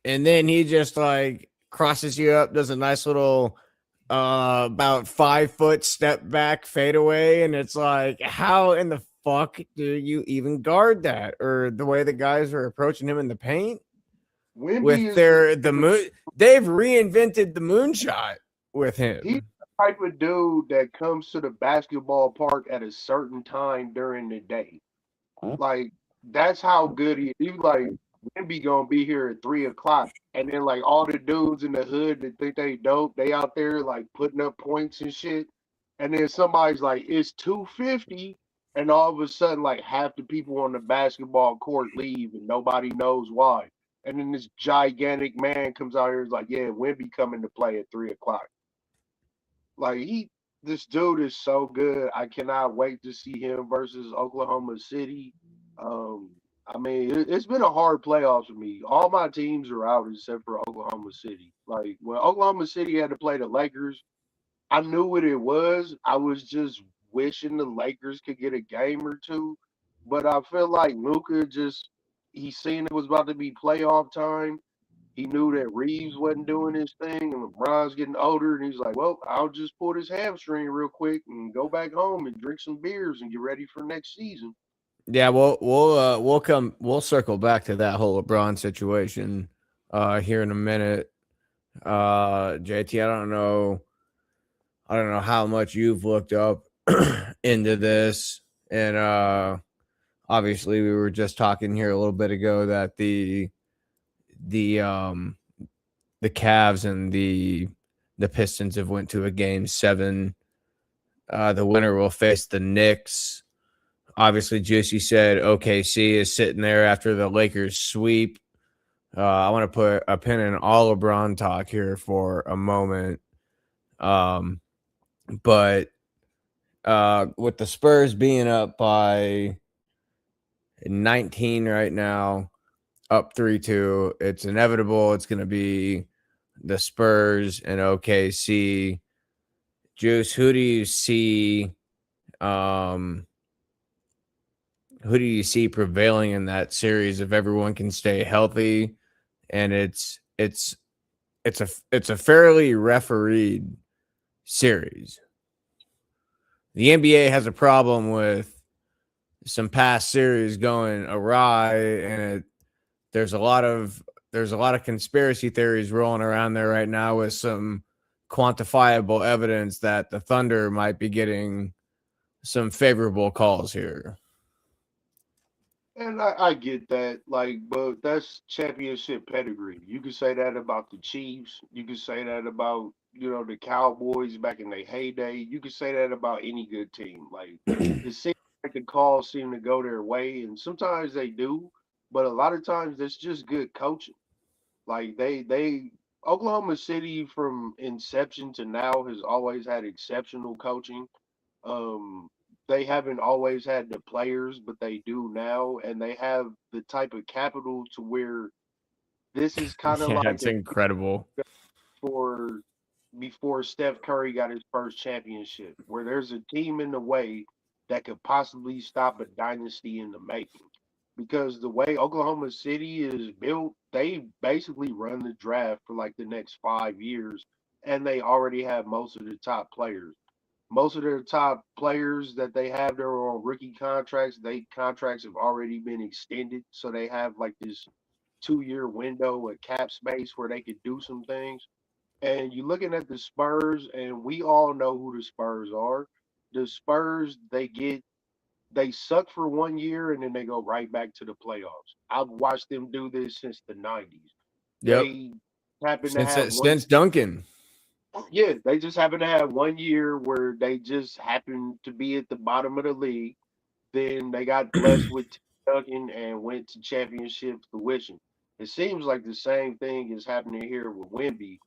And then he just like crosses you up, does a nice little about 5 foot step back fadeaway. And it's like, how in the fuck do you even guard that? Or the way the guys are approaching him in the paint with the moon. They've reinvented the moonshot with him. He's the type of dude that comes to the basketball park at a certain time during the day. Like, that's how good he is. He's like, Wemby gonna be here at 3:00. And then like all the dudes in the hood that think they dope, they out there like putting up points and shit. And then somebody's like, it's 2:50. And all of a sudden, like half the people on the basketball court leave and nobody knows why. And then this gigantic man comes out here and is like, yeah, Wemby coming to play at 3:00. Like this dude is so good. I cannot wait to see him versus Oklahoma City. I mean, it's been a hard playoffs for me. All my teams are out except for Oklahoma City. Like when Oklahoma City had to play the Lakers, I knew what it was. I was just wishing the Lakers could get a game or two. But I feel like Luka he seen it was about to be playoff time. He knew that Reeves wasn't doing his thing and LeBron's getting older. And he's like, well, I'll just pull this hamstring real quick and go back home and drink some beers and get ready for next season. Yeah, we'll circle back to that whole LeBron situation here in a minute. JT, I don't know how much you've looked up into this and obviously we were just talking here a little bit ago that the Cavs and the Pistons have went to a game 7. The winner will face the Knicks. Obviously, Juicy said OKC is sitting there after the Lakers sweep. I want to put a pin in all LeBron talk here for a moment. But with the Spurs being up by 19 right now, up 3-2, it's inevitable. It's going to be the Spurs and OKC. Juice, who do you see? Who do you see prevailing in that series if everyone can stay healthy? And it's a fairly refereed series. The NBA has a problem with some past series going awry, and there's a lot of conspiracy theories rolling around there right now with some quantifiable evidence that the Thunder might be getting some favorable calls here. And I get that, like, but that's championship pedigree. You could say that about the Chiefs. You could say that about, the Cowboys back in their heyday. You could say that about any good team. Like, it seems like the calls seem to go their way, and sometimes they do, but a lot of times it's just good coaching. Like Oklahoma City from inception to now has always had exceptional coaching. Um, they haven't always had the players, but they do now, and they have the type of capital to where this is kind of Yeah, like it's incredible. for before Steph Curry got his first championship, where there's a team in the way that could possibly stop a dynasty in the making. Because the way Oklahoma City is built, they basically run the draft for like the next 5 years, and they already have most of the top players. Most of their top players that they have there are on rookie contracts. They contracts have already been extended, so they have like this 2 year window of cap space where they could do some things. And you're looking at the Spurs, and we all know who the Spurs are. The Spurs, they suck for 1 year and then they go right back to the playoffs. I've watched them do this since the 90s. Yep. They happen to have one, Since Duncan. yeah, they just happen to have 1 year where they just happen to be at the bottom of the league. Then they got blessed with Duncan and went to championship fruition. It seems like the same thing is happening here with Wemby.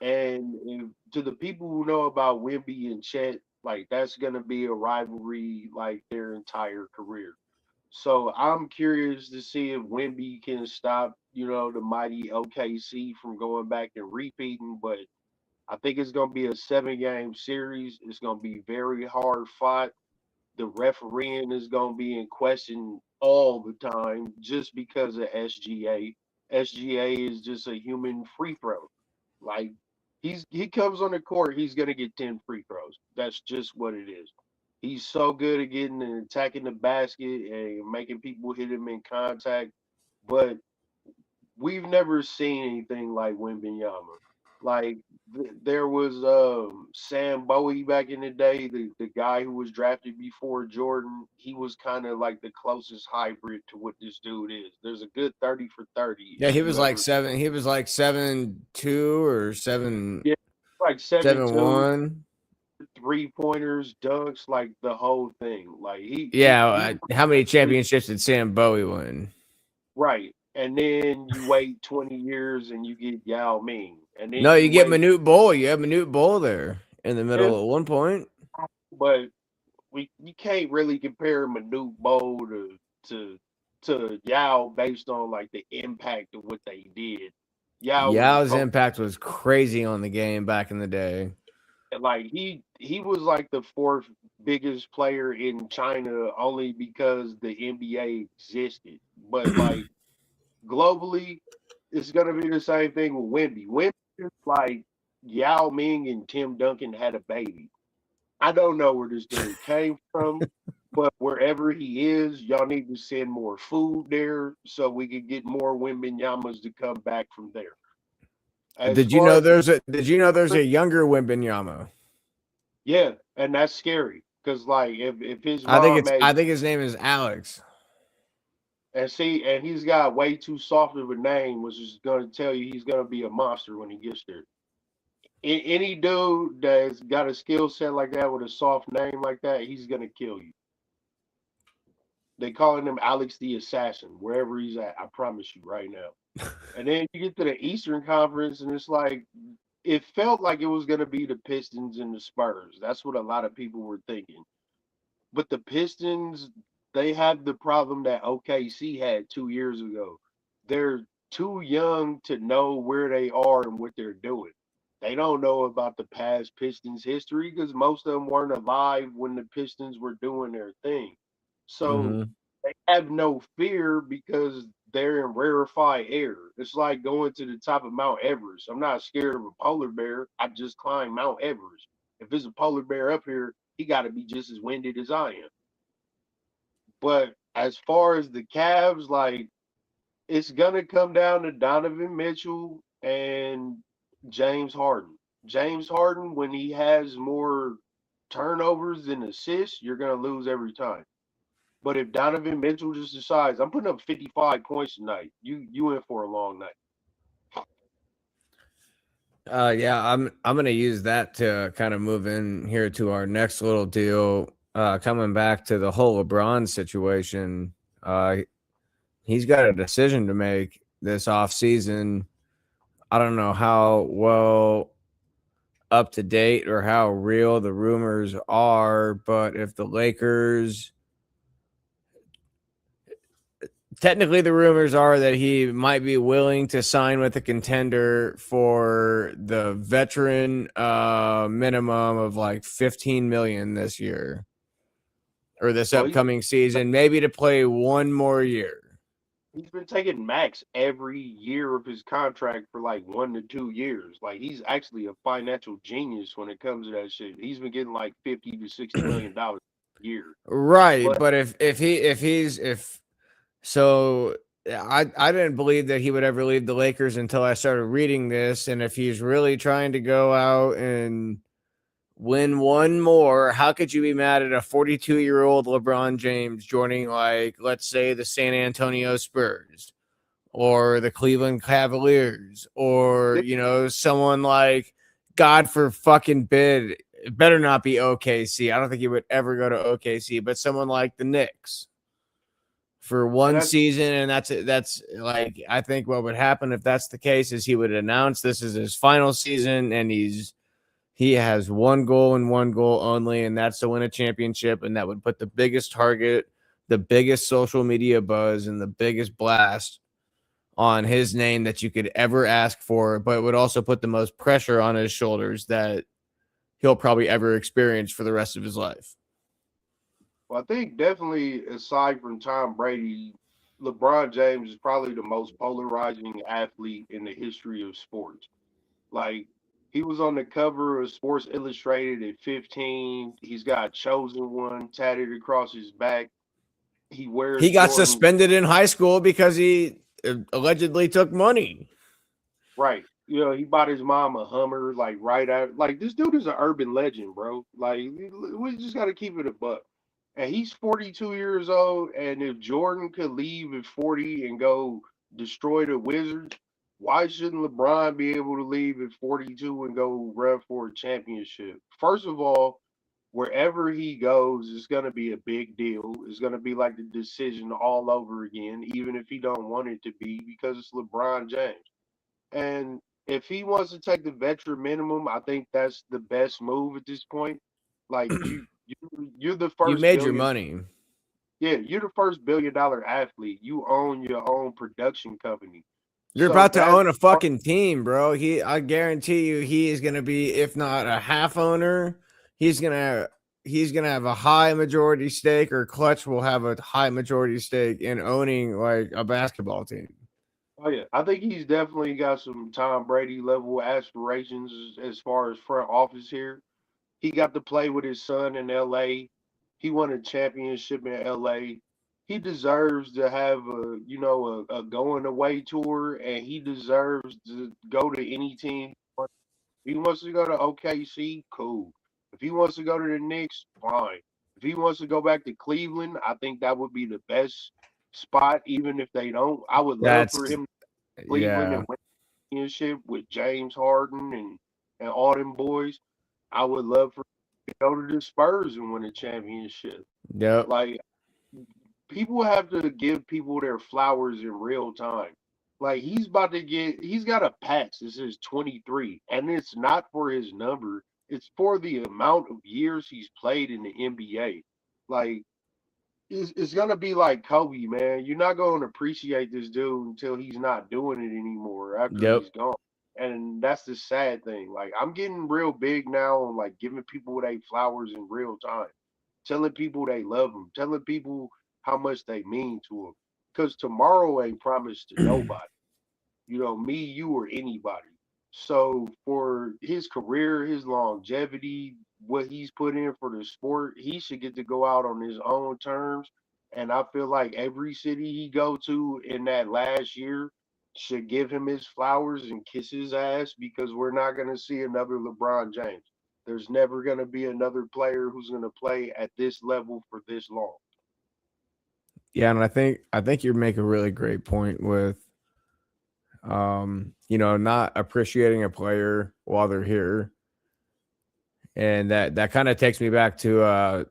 And to the people who know about Wemby and Chet, like that's gonna be a rivalry like their entire career. So I'm curious to see if Wemby can stop, the mighty OKC from going back and repeating. But I think it's gonna be a 7 game series. It's gonna be very hard fought. The refereeing is going to be in question all the time just because of SGA. SGA is just a human free throw. Like he comes on the court, he's going to get 10 free throws. That's just what it is. He's so good at getting and attacking the basket and making people hit him in contact, but we've never seen anything like Wembanyama. Like there was Sam Bowie back in the day, the guy who was drafted before Jordan. He was kind of like the closest hybrid to what this dude is. There's a good 30 for 30. Yeah, If he you was like ever, 7. He was like 7-2 or yeah, like 7'2", 7-1. 3 pointers, dunks, like the whole thing. Like he Yeah, how many championships did Sam Bowie win? right. And then you wait 20 years and you get Yao Ming. And then No, you you get wait, Manute Bol. You have Manute Bol there in the yeah, middle at one point. but you can't really compare Manute Bol to to Yao based on like the impact of what they did. Yao was a Yao's impact was crazy on the game back in the day. like he was like the fourth biggest player in China only because the NBA existed. But like globally, it's gonna be the same thing with Wemby. Wemby is like Yao Ming and Tim Duncan had a baby. I don't know where this dude came from, but wherever he is, y'all need to send more food there so we can get more Wembanyama's to come back from there. As Did you far know as there's a younger Wembanyama? yeah, and that's scary because like if his mom had I think his name is Alex. And see, and he's got way too soft of a name, which is going to tell you he's going to be a monster when he gets there. Any dude that's got a skill set like that with a soft name like that, he's going to kill you. They calling him Alex the Assassin wherever he's at. I promise you right now. And then you get to the Eastern Conference, and it's like it felt like it was going to be the Pistons and the Spurs. That's what a lot of people were thinking. But the Pistons, they have the problem that OKC had 2 years ago. They're too young to know where they are and what they're doing. They don't know about the past Pistons history because most of them weren't alive when the Pistons were doing their thing. So Mm-hmm. they have no fear because they're in rarefied air. It's like going to the top of Mount Everest. I'm not scared of a polar bear. I just climb Mount Everest. If there's a polar bear up here, he got to be just as winded as I am. But as far as the Cavs, like it's gonna come down to Donovan Mitchell and James Harden. James Harden, when he has more turnovers than assists, you're gonna lose every time. But if Donovan Mitchell just decides, I'm putting up 55 points tonight, you in for a long night. Yeah, I'm gonna use that to kind of move in here to our next little deal. Coming back to the whole LeBron situation, he's got a decision to make this off season. I don't know how well up to date or how real the rumors are, but if the Lakers, technically the rumors are that he might be willing to sign with a contender for the veteran minimum of like 15 million this year or this Well, upcoming season, maybe to play one more year. he's been taking max every year of his contract for like 1 to 2 years. Like he's actually a financial genius when it comes to that shit. He's been getting like 50 to 60 million dollars a year. Right, But but if so I didn't believe that he would ever leave the Lakers until I started reading this, and if he's really trying to go out and win one more, how could you be mad at a 42-year-old LeBron James joining, like, let's say the San Antonio Spurs or the Cleveland Cavaliers or, someone like, God for fucking bid, it better not be OKC. I don't think he would ever go to OKC, but someone like the Knicks for one season, and that's like, I think what would happen if that's the case is he would announce this is his final season, and he has one goal and one goal only, and that's to win a championship, and that would put the biggest target, the biggest social media buzz, and the biggest blast on his name that you could ever ask for, but it would also put the most pressure on his shoulders that he'll probably ever experience for the rest of his life. Well, I think definitely aside from Tom Brady, LeBron James is probably the most polarizing athlete in the history of sports. Like he was on the cover of Sports Illustrated at 15. He's got chosen one tatted across his back. He wears He got Jordan. suspended in high school because he allegedly took money. Right. He bought his mom a Hummer, like right out. Like this dude is an urban legend, bro. Like we just got to keep it a buck. And he's 42 years old. And if Jordan could leave at 40 and go destroy the Wizards, why shouldn't LeBron be able to leave at 42 and go run for a championship? First of all, wherever he goes, it's gonna be a big deal. It's gonna be like the decision all over again, even if he don't want it to be, because it's LeBron James. And if he wants to take the veteran minimum, I think that's the best move at this point. Like you're the You first made your billion. money. Yeah, you're the first $1 billion athlete. You own your own production company. You're So about to that's own a fucking team, bro. I guarantee you, he is gonna be, if not a half owner, he's gonna have a high majority stake, or Clutch will have a high majority stake in owning like a basketball team. oh yeah, I think he's definitely got some Tom Brady level aspirations as far as front office here. He got to play with his son in LA. He won a championship in LA. He deserves to have a going away tour, and he deserves to go to any team. If he wants to go to OKC, cool. If he wants to go to the Knicks, fine. If he wants to go back to Cleveland, I think that would be the best spot, even if they don't. I would love for That's him to Cleveland yeah. and win the championship with James Harden and all them boys. I would love for him to go to the Spurs and win a championship. Yep. Like, people have to give people their flowers in real time. Like, he's got a patch that says 23, and it's not for his number, it's for the amount of years he's played in the NBA. Like, it's gonna be like Kobe, man. You're not gonna appreciate this dude until he's not doing it anymore after Yep. he's gone. And that's the sad thing. Like, I'm getting real big now on like giving people their flowers in real time, telling people they love them, telling people how much they mean to them. Because tomorrow ain't promised to nobody. Me, you, or anybody. So for his career, his longevity, what he's put in for the sport, he should get to go out on his own terms. And I feel like every city he go to in that last year should give him his flowers and kiss his ass, because we're not going to see another LeBron James. There's never going to be another player who's going to play at this level for this long. Yeah, and I think you make a really great point with not appreciating a player while they're here. And that kind of takes me back to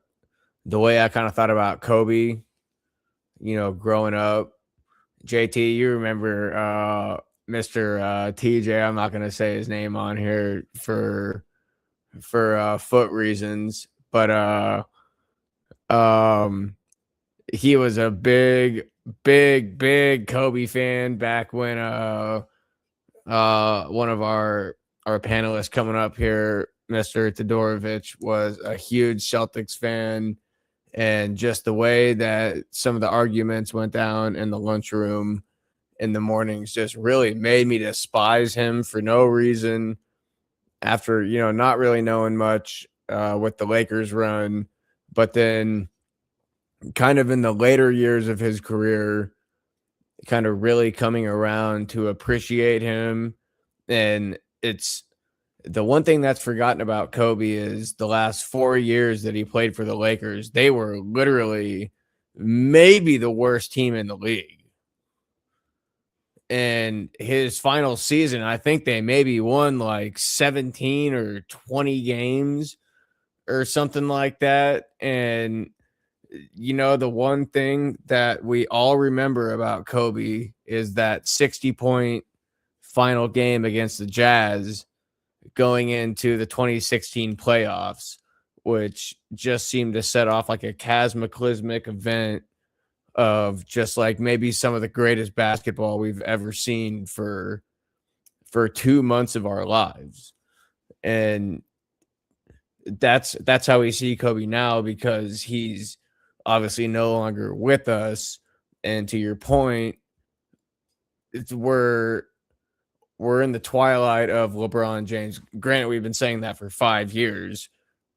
the way I kind of thought about Kobe, growing up. JT, you remember Mr. TJ, I'm not going to say his name on here for foot reasons, but he was a big Kobe fan back when one of our panelists coming up here, Mr. Todorovic, was a huge Celtics fan. And just the way that some of the arguments went down in the lunchroom in the mornings just really made me despise him for no reason after, not really knowing much with the Lakers run. But then kind of in the later years of his career, kind of really coming around to appreciate him. And it's the one thing that's forgotten about Kobe is the last 4 years that he played for the Lakers, they were literally maybe the worst team in the league. And his final season, I think they maybe won like 17 or 20 games or something like that. And the one thing that we all remember about Kobe is that 60-point final game against the Jazz going into the 2016 playoffs, which just seemed to set off like a cataclysmic event of just like maybe some of the greatest basketball we've ever seen for 2 months of our lives. And that's how we see Kobe now, because he's obviously no longer with us. And to your point, we're in the twilight of LeBron James. Granted, we've been saying that for 5 years.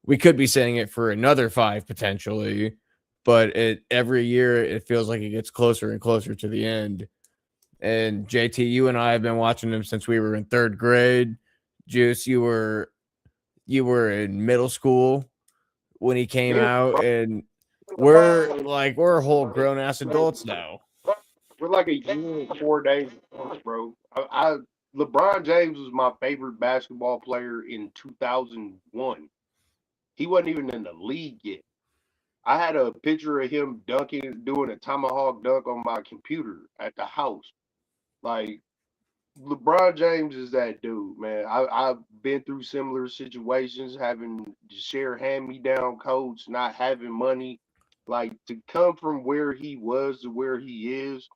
We could be saying it for another 5 potentially, but every year it feels like it gets closer and closer to the end. And JT, you and I have been watching him since we were in 3rd grade. Juice, you were in middle school when he came out, and we're whole grown ass adults now. We're like a year and 4 days, bro. LeBron James was my favorite basketball player in 2001. He wasn't even in the league yet. I had a picture of him dunking, doing a tomahawk dunk on my computer at the house. Like, LeBron James is that dude, man. I've been through similar situations, having to share hand-me-down coats, not having money. Like, to come from where he was to where he is,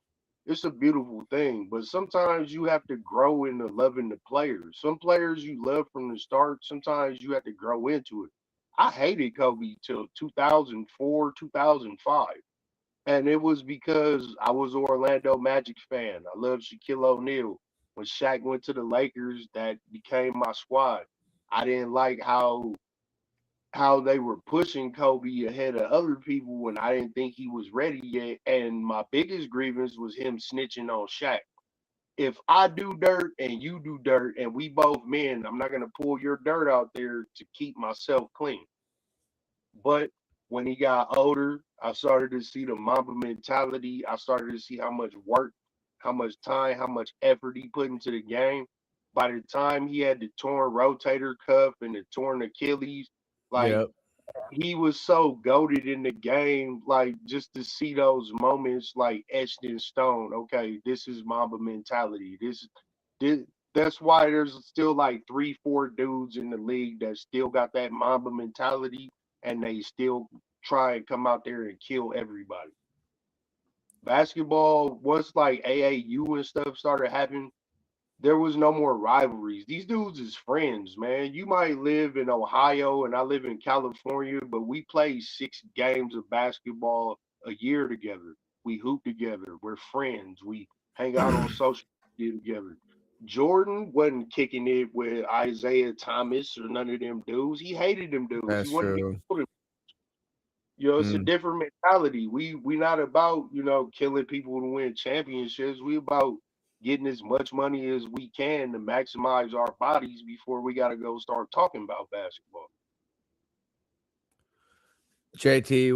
it's a beautiful thing. But sometimes you have to grow into loving the players. Some players you love from the start, sometimes you have to grow into it. I hated Kobe till 2004, 2005. And it was because I was an Orlando Magic fan. I loved Shaquille O'Neal. When Shaq went to the Lakers, that became my squad. I didn't like how they were pushing Kobe ahead of other people when I didn't think he was ready yet. And my biggest grievance was him snitching on Shaq. If I do dirt and you do dirt and we both men, I'm not gonna pull your dirt out there to keep myself clean. But when he got older, I started to see the Mamba mentality. I started to see how much work, how much time, how much effort he put into the game. By the time he had the torn rotator cuff and the torn Achilles, like Yep. he was so goaded in the game, like just to see those moments like etched in stone. Okay, this is Mamba mentality. This that's why there's still like 3, 4 dudes in the league that still got that Mamba mentality, and they still try and come out there and kill everybody. Basketball, once like AAU and stuff started happening, there was no more rivalries. These dudes is friends, man. You might live in Ohio and I live in California, but we play 6 games of basketball a year together. We hoop together. We're friends. We hang out on social media together. Jordan wasn't kicking it with Isaiah Thomas or none of them dudes. He hated them dudes. He That's wanted to be true. cool to, it's a Mm, different mentality. We not about, killing people to win championships. We about getting as much money as we can to maximize our bodies before we gotta go start talking about basketball. JT,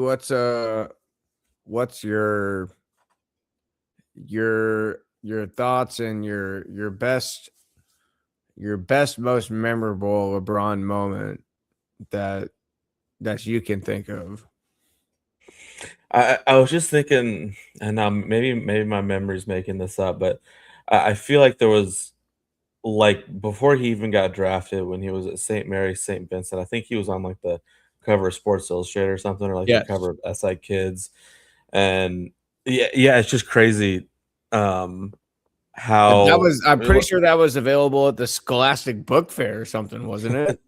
what's your thoughts and your best most memorable LeBron moment that you can think of? I was just thinking, and now maybe my memory's making this up, but I feel like there was like before he even got drafted when he was at St. Mary's St. Vincent. I think he was on like the cover of Sports Illustrated or something, or like the Yes. cover of SI Kids, and yeah, it's just crazy. Um, That how was I'm pretty sure that was available at the Scholastic Book Fair or something, wasn't it?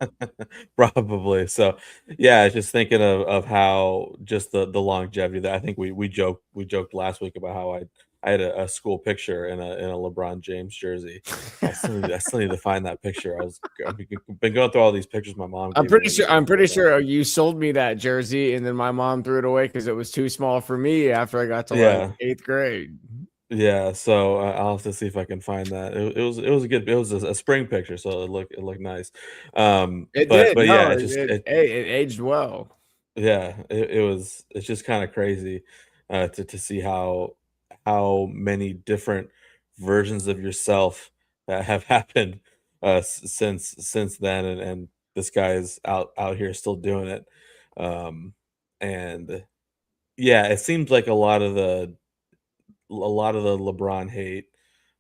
Probably. So, yeah, just thinking of how just the longevity that I think we joked last week about how I had a school picture in a LeBron James jersey. I still need to find that picture. I've been going through all these pictures my mom I'm gave me pretty over sure the I'm years, pretty but sure you sold me that jersey and then my mom threw it away because it was too small for me after I got to like yeah. 8th grade. Yeah, so I'll have to see if I can find that. It was a spring picture, so it looked nice. It But did. but yeah, No, it just it it aged well. Yeah, it's just kind of crazy to see how many different versions of yourself have happened since then, and this guy is out here still doing it. Um, and yeah, it seems like a lot of the LeBron hate,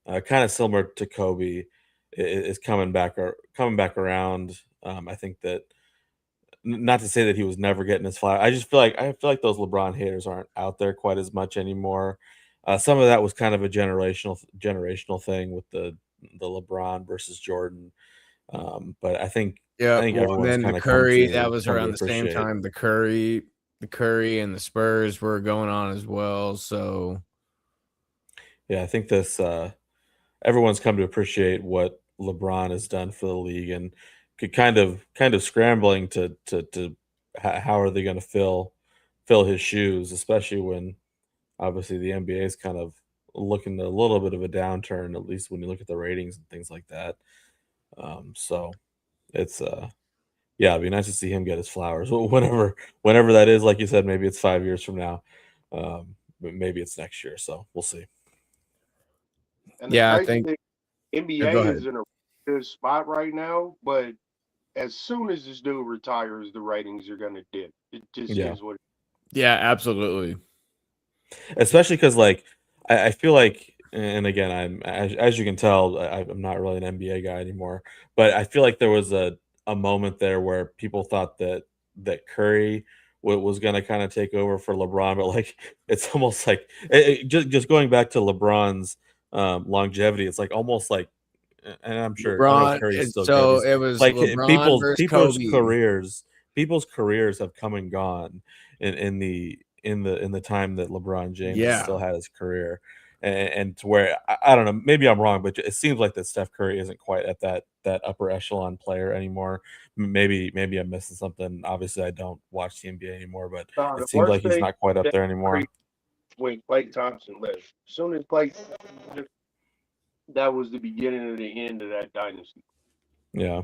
kind of similar to Kobe, is coming back around. I think that not to say that he was never getting his flowers. I feel like those LeBron haters aren't out there quite as much anymore. Some of that was kind of a generational thing with the LeBron versus Jordan. But I Yeah. think Well, and everyone's then the kind of come Curry, that to was come to around the same appreciate. time the Curry and the Spurs were going on as well. So Yeah, I think this everyone's come to appreciate what LeBron has done for the league, and kind of scrambling to how are they going to fill his shoes, especially when obviously the NBA is kind of looking at a little bit of a downturn, at least when you look at the ratings and things like that. So it's yeah, it'd be nice to see him get his flowers whenever that is. Like you said, maybe it's 5 years from now, but maybe it's next year. So we'll see. And the yeah, I crazy think thing, go NBA ahead. is in a good spot right now, but as soon as this dude retires, the ratings are gonna dip. It just Yeah. is what Yeah, absolutely. Especially because like I feel like, and again, as you can tell, I'm not really an NBA guy anymore, but I feel like there was a moment there where people thought that Curry was going to kind of take over for LeBron, but like it's almost like just going back to LeBron's longevity, it's like almost like, and I'm sure I know LeBron. Curry's still good. So He's it was like LeBron people's versus people's Kobe. careers people's careers have come and gone in the time that LeBron James has still Yeah. had his career, and to where I don't know, maybe I'm wrong, but it seems like that Steph Curry isn't quite at that upper echelon player anymore. Maybe I'm missing something. Obviously, I don't watch the NBA anymore, but the it seems like worst he's thing not quite up that there anymore. when Klay Thompson left. As soon as Klay Thompson left, that was the beginning of the end of that dynasty. Yeah,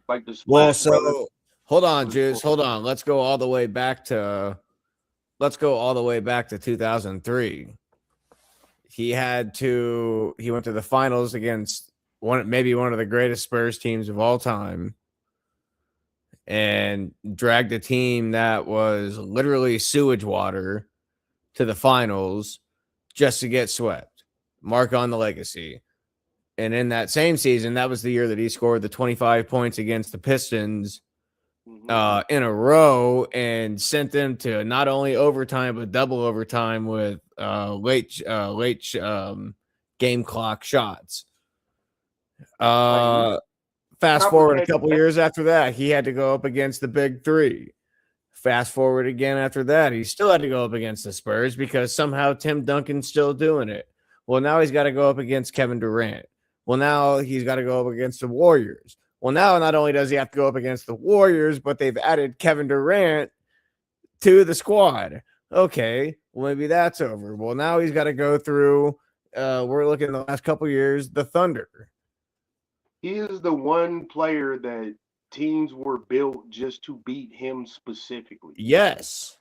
Like the Well, Splash Brothers so hold on, was Juice. Hold on. Let's go all the way back to let's go all the way back to 2003. He went to the finals against maybe one of the greatest Spurs teams of all time, and dragged a team that was literally sewage water to the finals just to get swept. Mark on the legacy. And in that same season, that was the year that he scored the 25 points against the Pistons in a row and sent them to not only overtime but double overtime with late game clock shots. Fast forward a couple years after that, he had to go up against the Big Three. Fast forward again after that, he still had to go up against the Spurs because somehow Tim Duncan's still doing it. Well, now he's got to go up against Kevin Durant. Well, now he's got to go up against the Warriors. Well, now not only does he have to go up against the Warriors, but they've added Kevin Durant to the squad. Okay, well, maybe that's over. Well, now he's got to go through, we're looking at the last couple years, the Thunder. He is the one player that teams were built just to beat him specifically. Yes.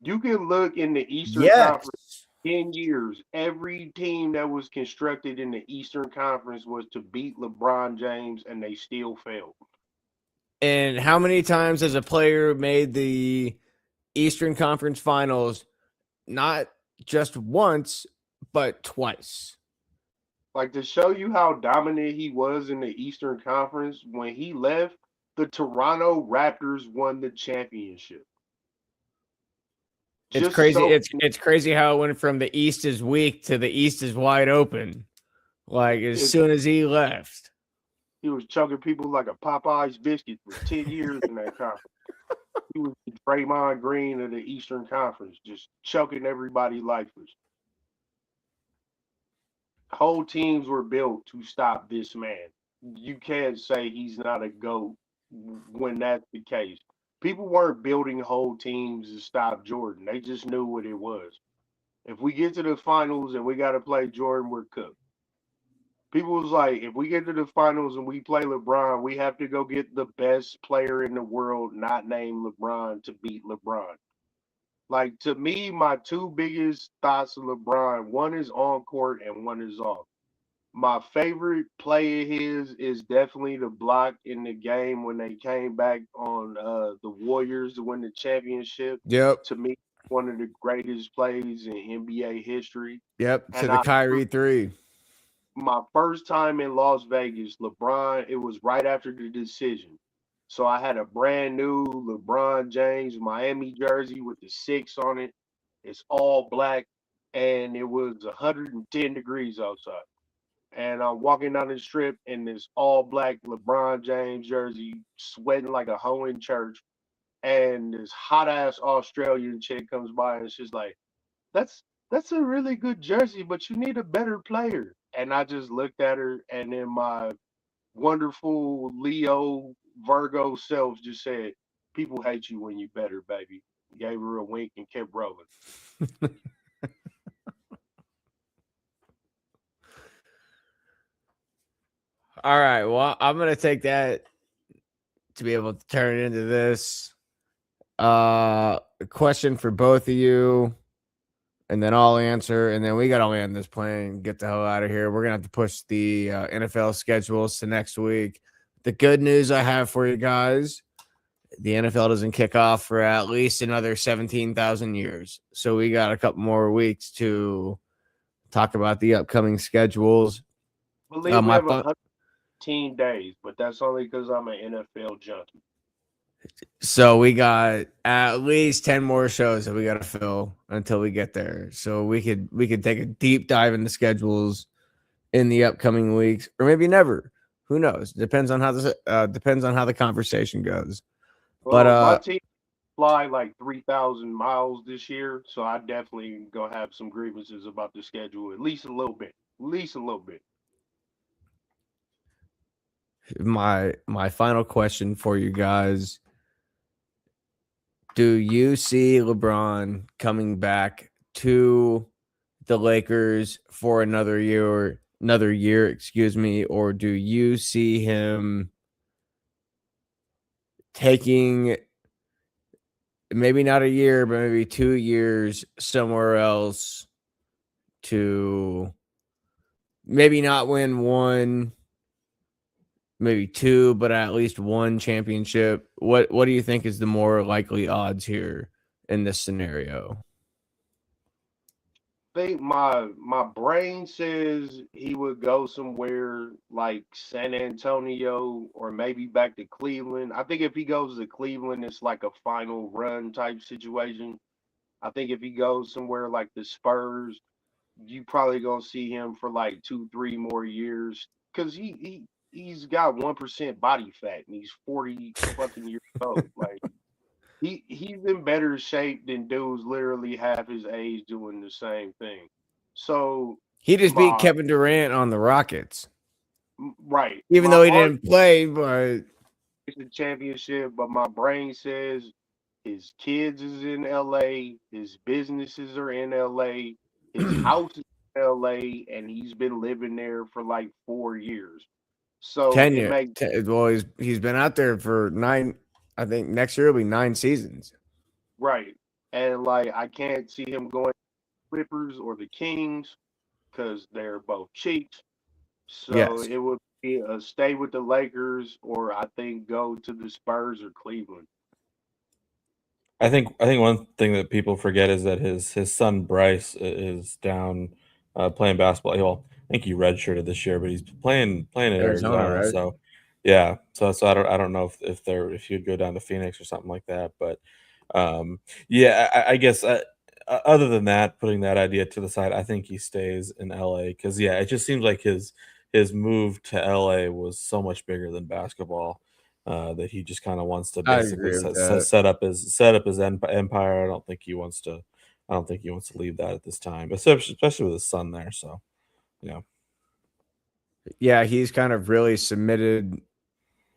You can look in the Eastern Conference 10 years. Every team that was constructed in the Eastern Conference was to beat LeBron James, and they still failed. And how many times has a player made the Eastern Conference Finals? Not just once, but twice. Like, to show you how dominant he was in the Eastern Conference, when he left, the Toronto Raptors won the championship. It's Just crazy. so- It's crazy how it went from the East is weak to the East is wide open. Like as soon as he left, he was choking people like a Popeye's biscuit for 10 years in that conference. He was the Draymond Green of the Eastern Conference, just choking everybody lifeless. Whole teams were built to stop this man. You can't say he's not a GOAT when that's the case. People weren't building whole teams to stop Jordan. They just knew what it was. If we get to the finals and we got to play Jordan, we're cooked. People was like, if we get to the finals and we play LeBron, we have to go get the best player in the world, not named LeBron, to beat LeBron. Like, to me, my two biggest thoughts of LeBron, one is on court and one is off. My favorite play of his is definitely the block in the game when they came back on the Warriors to win the championship. Yep. To me, one of the greatest plays in NBA history. Yep. And To the Kyrie 3. My first time in Las Vegas, LeBron, it was right after the decision. So I had a brand new LeBron James Miami jersey with the 6 on it. It's all black, and it was 110 degrees outside. And I'm walking down the strip in this all black LeBron James jersey, sweating like a hoe in church. And this hot ass Australian chick comes by and she's like, that's a really good jersey, but you need a better player. And I just looked at her, and then my wonderful Leo Virgo self just said, people hate you when you better, baby. Gave her a wink and kept rolling. All right. Well, I'm going to take that to be able to turn it into this question for both of you. And then I'll answer. And then we got to land this plane and get the hell out of here. We're going to have to push the NFL schedules to next week. The good news I have for you guys, the NFL doesn't kick off for at least another 17,000 years. So we got a couple more weeks to talk about the upcoming schedules. I believe we have 115 days, but that's only because I'm an NFL junkie. So we got at least 10 more shows that we got to fill until we get there. So we could take a deep dive in the schedules in the upcoming weeks, or maybe never. Who knows? Depends on how the conversation goes. Well, but my team fly like 3,000 miles this year, so I definitely gonna have some grievances about the schedule, at least a little bit. My final question for you guys. Do you see LeBron coming back to the Lakers for another year, or do you see him taking maybe not a year, but maybe 2 years somewhere else to maybe not win one, maybe two, but at least one championship. What do you think is the more likely odds here in this scenario? Think my brain says he would go somewhere like San Antonio or maybe back to Cleveland. I think if he goes to Cleveland, it's like a final run type situation. I think if he goes somewhere like the Spurs, you probably gonna see him for like 2, 3 more years because he's got 1% body fat and he's 40 fucking years old. Like he's in better shape than dudes literally half his age doing the same thing. So He just beat my Kevin Durant on the Rockets, right, even my though he heart didn't play, but is the championship, but my brain says his kids is in LA, his businesses are in LA, his house is in LA, and he's been living there for like 4 years. So it tenure. makes Well, he's been out there for 9. I think next year will be 9 seasons. right. And like I can't see him going to the Clippers or the Kings because they're both cheats. So Yes, it would be a stay with the Lakers or I think go to the Spurs or Cleveland. I think one thing that people forget is that his son Bryce is down playing basketball. Well, I think he redshirted this year, but he's playing in Arizona, Arizona. right? So yeah, so I don't know if he'd go down to Phoenix or something like that. But yeah, I guess other than that, putting that idea to the side, I think he stays in LA because yeah, it just seems like his move to LA was so much bigger than basketball. That he just kind of wants to I basically agree with that. set up his empire. I don't think he wants to. I don't think he wants to leave that at this time, especially with his son there. So yeah, Yeah, he's kind of really submitted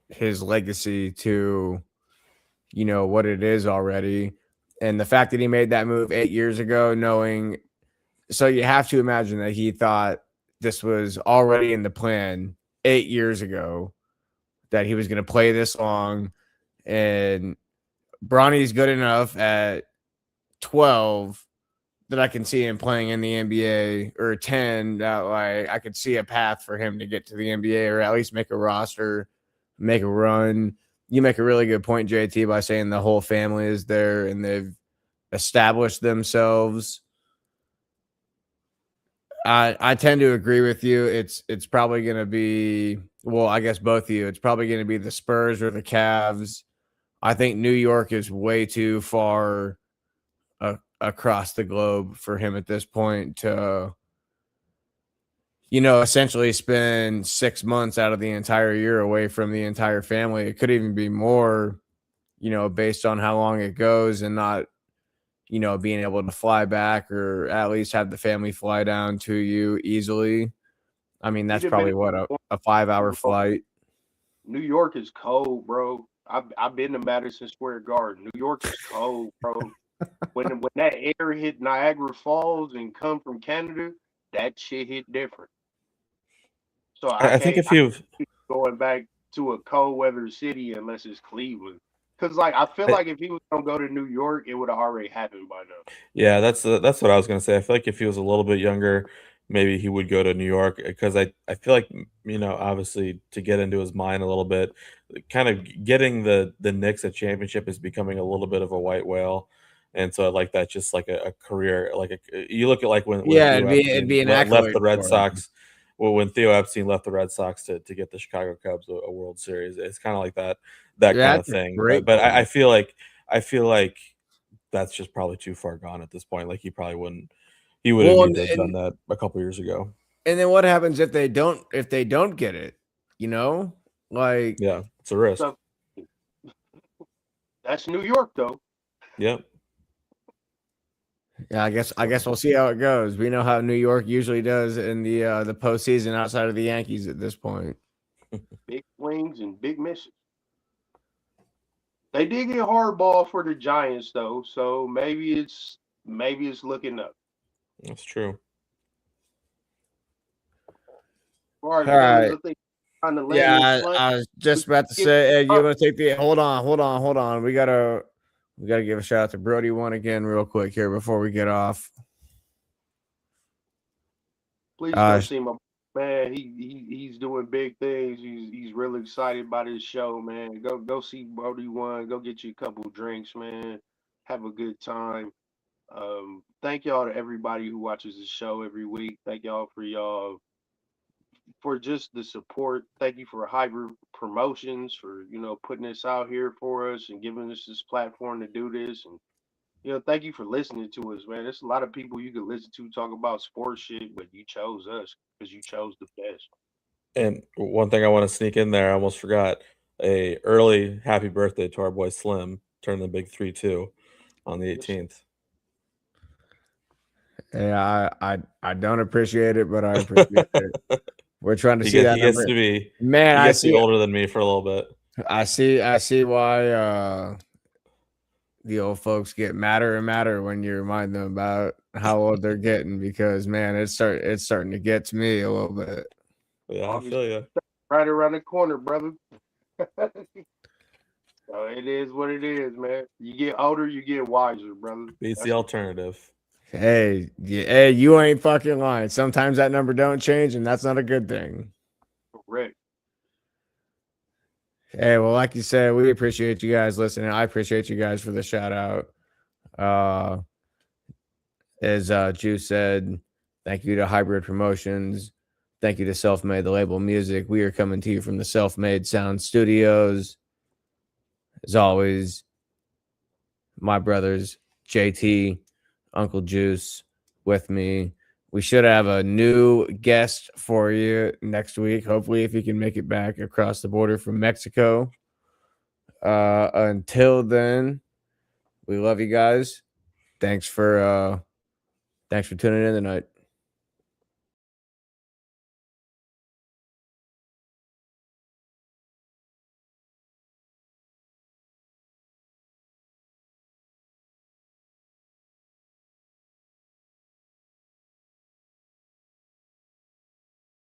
his legacy to, what it is already. And the fact that he made that move 8 years ago, knowing, so you have to imagine that he thought this was already in the plan 8 years ago, that he was going to play this long. And Bronny's good enough at 12 that I can see him playing in the NBA, or 10 that like I could see a path for him to get to the NBA or at least make a roster, make a run. You make a really good point, JT, by saying the whole family is there and they've established themselves. I tend to agree with you. It's probably going to be, well, I guess both of you. It's probably going to be the Spurs or the Cavs. I think New York is way too far across the globe for him at this point to, essentially spend 6 months out of the entire year away from the entire family. It could even be more, based on how long it goes and not, being able to fly back or at least have the family fly down to you easily. I mean, He'd that's have been probably what a 5-hour flight. New York is cold, bro. I've been to Madison Square Garden. New York is cold, bro. When that air hit Niagara Falls and come from Canada, that shit hit different. So I I think can't if you've keep going back to a cold weather city unless it's Cleveland. Cause like I feel like if he was gonna go to New York, it would have already happened by now. Yeah, that's what I was gonna say. I feel like if he was a little bit younger, maybe he would go to New York because I feel like obviously to get into his mind a little bit, kind of getting the Knicks a championship is becoming a little bit of a white whale, and so I like that just like a career you look at like when Yeah, Theo it'd Epstein be an left the accolade Red for him. Sox. Well, when Theo Epstein left the Red Sox to get the Chicago Cubs a World Series, it's kind of like that Yeah, kind of that's a thing. great But point. I feel like that's just probably too far gone at this point. Like he would have Well, needed to have done that a couple years ago. and then what happens if they don't get it? You know, like Yeah, it's a risk. So that's New York though. Yep. yeah, I So guess we'll see how it goes. We know how New York usually does in the postseason outside of the Yankees at this point. Big swings and big misses. They did get hardball for the Giants though, so maybe it's looking up. that's true. All right, All fellas, right. I think on the land Yeah, this plane. I was just about to Get say, hey, you up. want to take the hold on. We gotta We got to give a shout out to Brody one again real quick here before we get off. Please go see my man. He's doing big things. He's really excited about his show, man. Go see Brody one. Go get you a couple drinks, man. Have a good time. Thank y'all to everybody who watches the show every week. Thank y'all for just the support. Thank you for Hybrid Promotions for putting this out here for us and giving us this platform to do this. And thank you for listening to us, man. There's a lot of people you could listen to talk about sports shit, but you chose us because you chose the best. And one thing I want to sneak in there, I almost forgot. A early happy birthday to our boy Slim, turning the big 3-2 on the 18th. Yeah, I don't appreciate it, but I appreciate it. We're trying to see that He gets number. to be Man, he gets to be older than me for a little bit. I see why the old folks get madder and madder when you remind them about how old they're getting, because man, it's starting to get to me a little bit. Yeah, I feel you. Right around the corner, brother. So it is what it is, man. You get older, you get wiser, brother. Beats the alternative. Hey, you ain't fucking lying. Sometimes that number don't change, and that's not a good thing. Correct. Hey, well, like you said, we appreciate you guys listening. I appreciate you guys for the shout out. As Juice said, thank you to Hybrid Promotions. Thank you to Self-Made, the label music. We are coming to you from the Self-Made Sound Studios. As always, my brothers, JT, Uncle Juice, with me. We should have a new guest for you next week. Hopefully, if you can make it back across the border from Mexico. Until then, we love you guys. Thanks for tuning in tonight.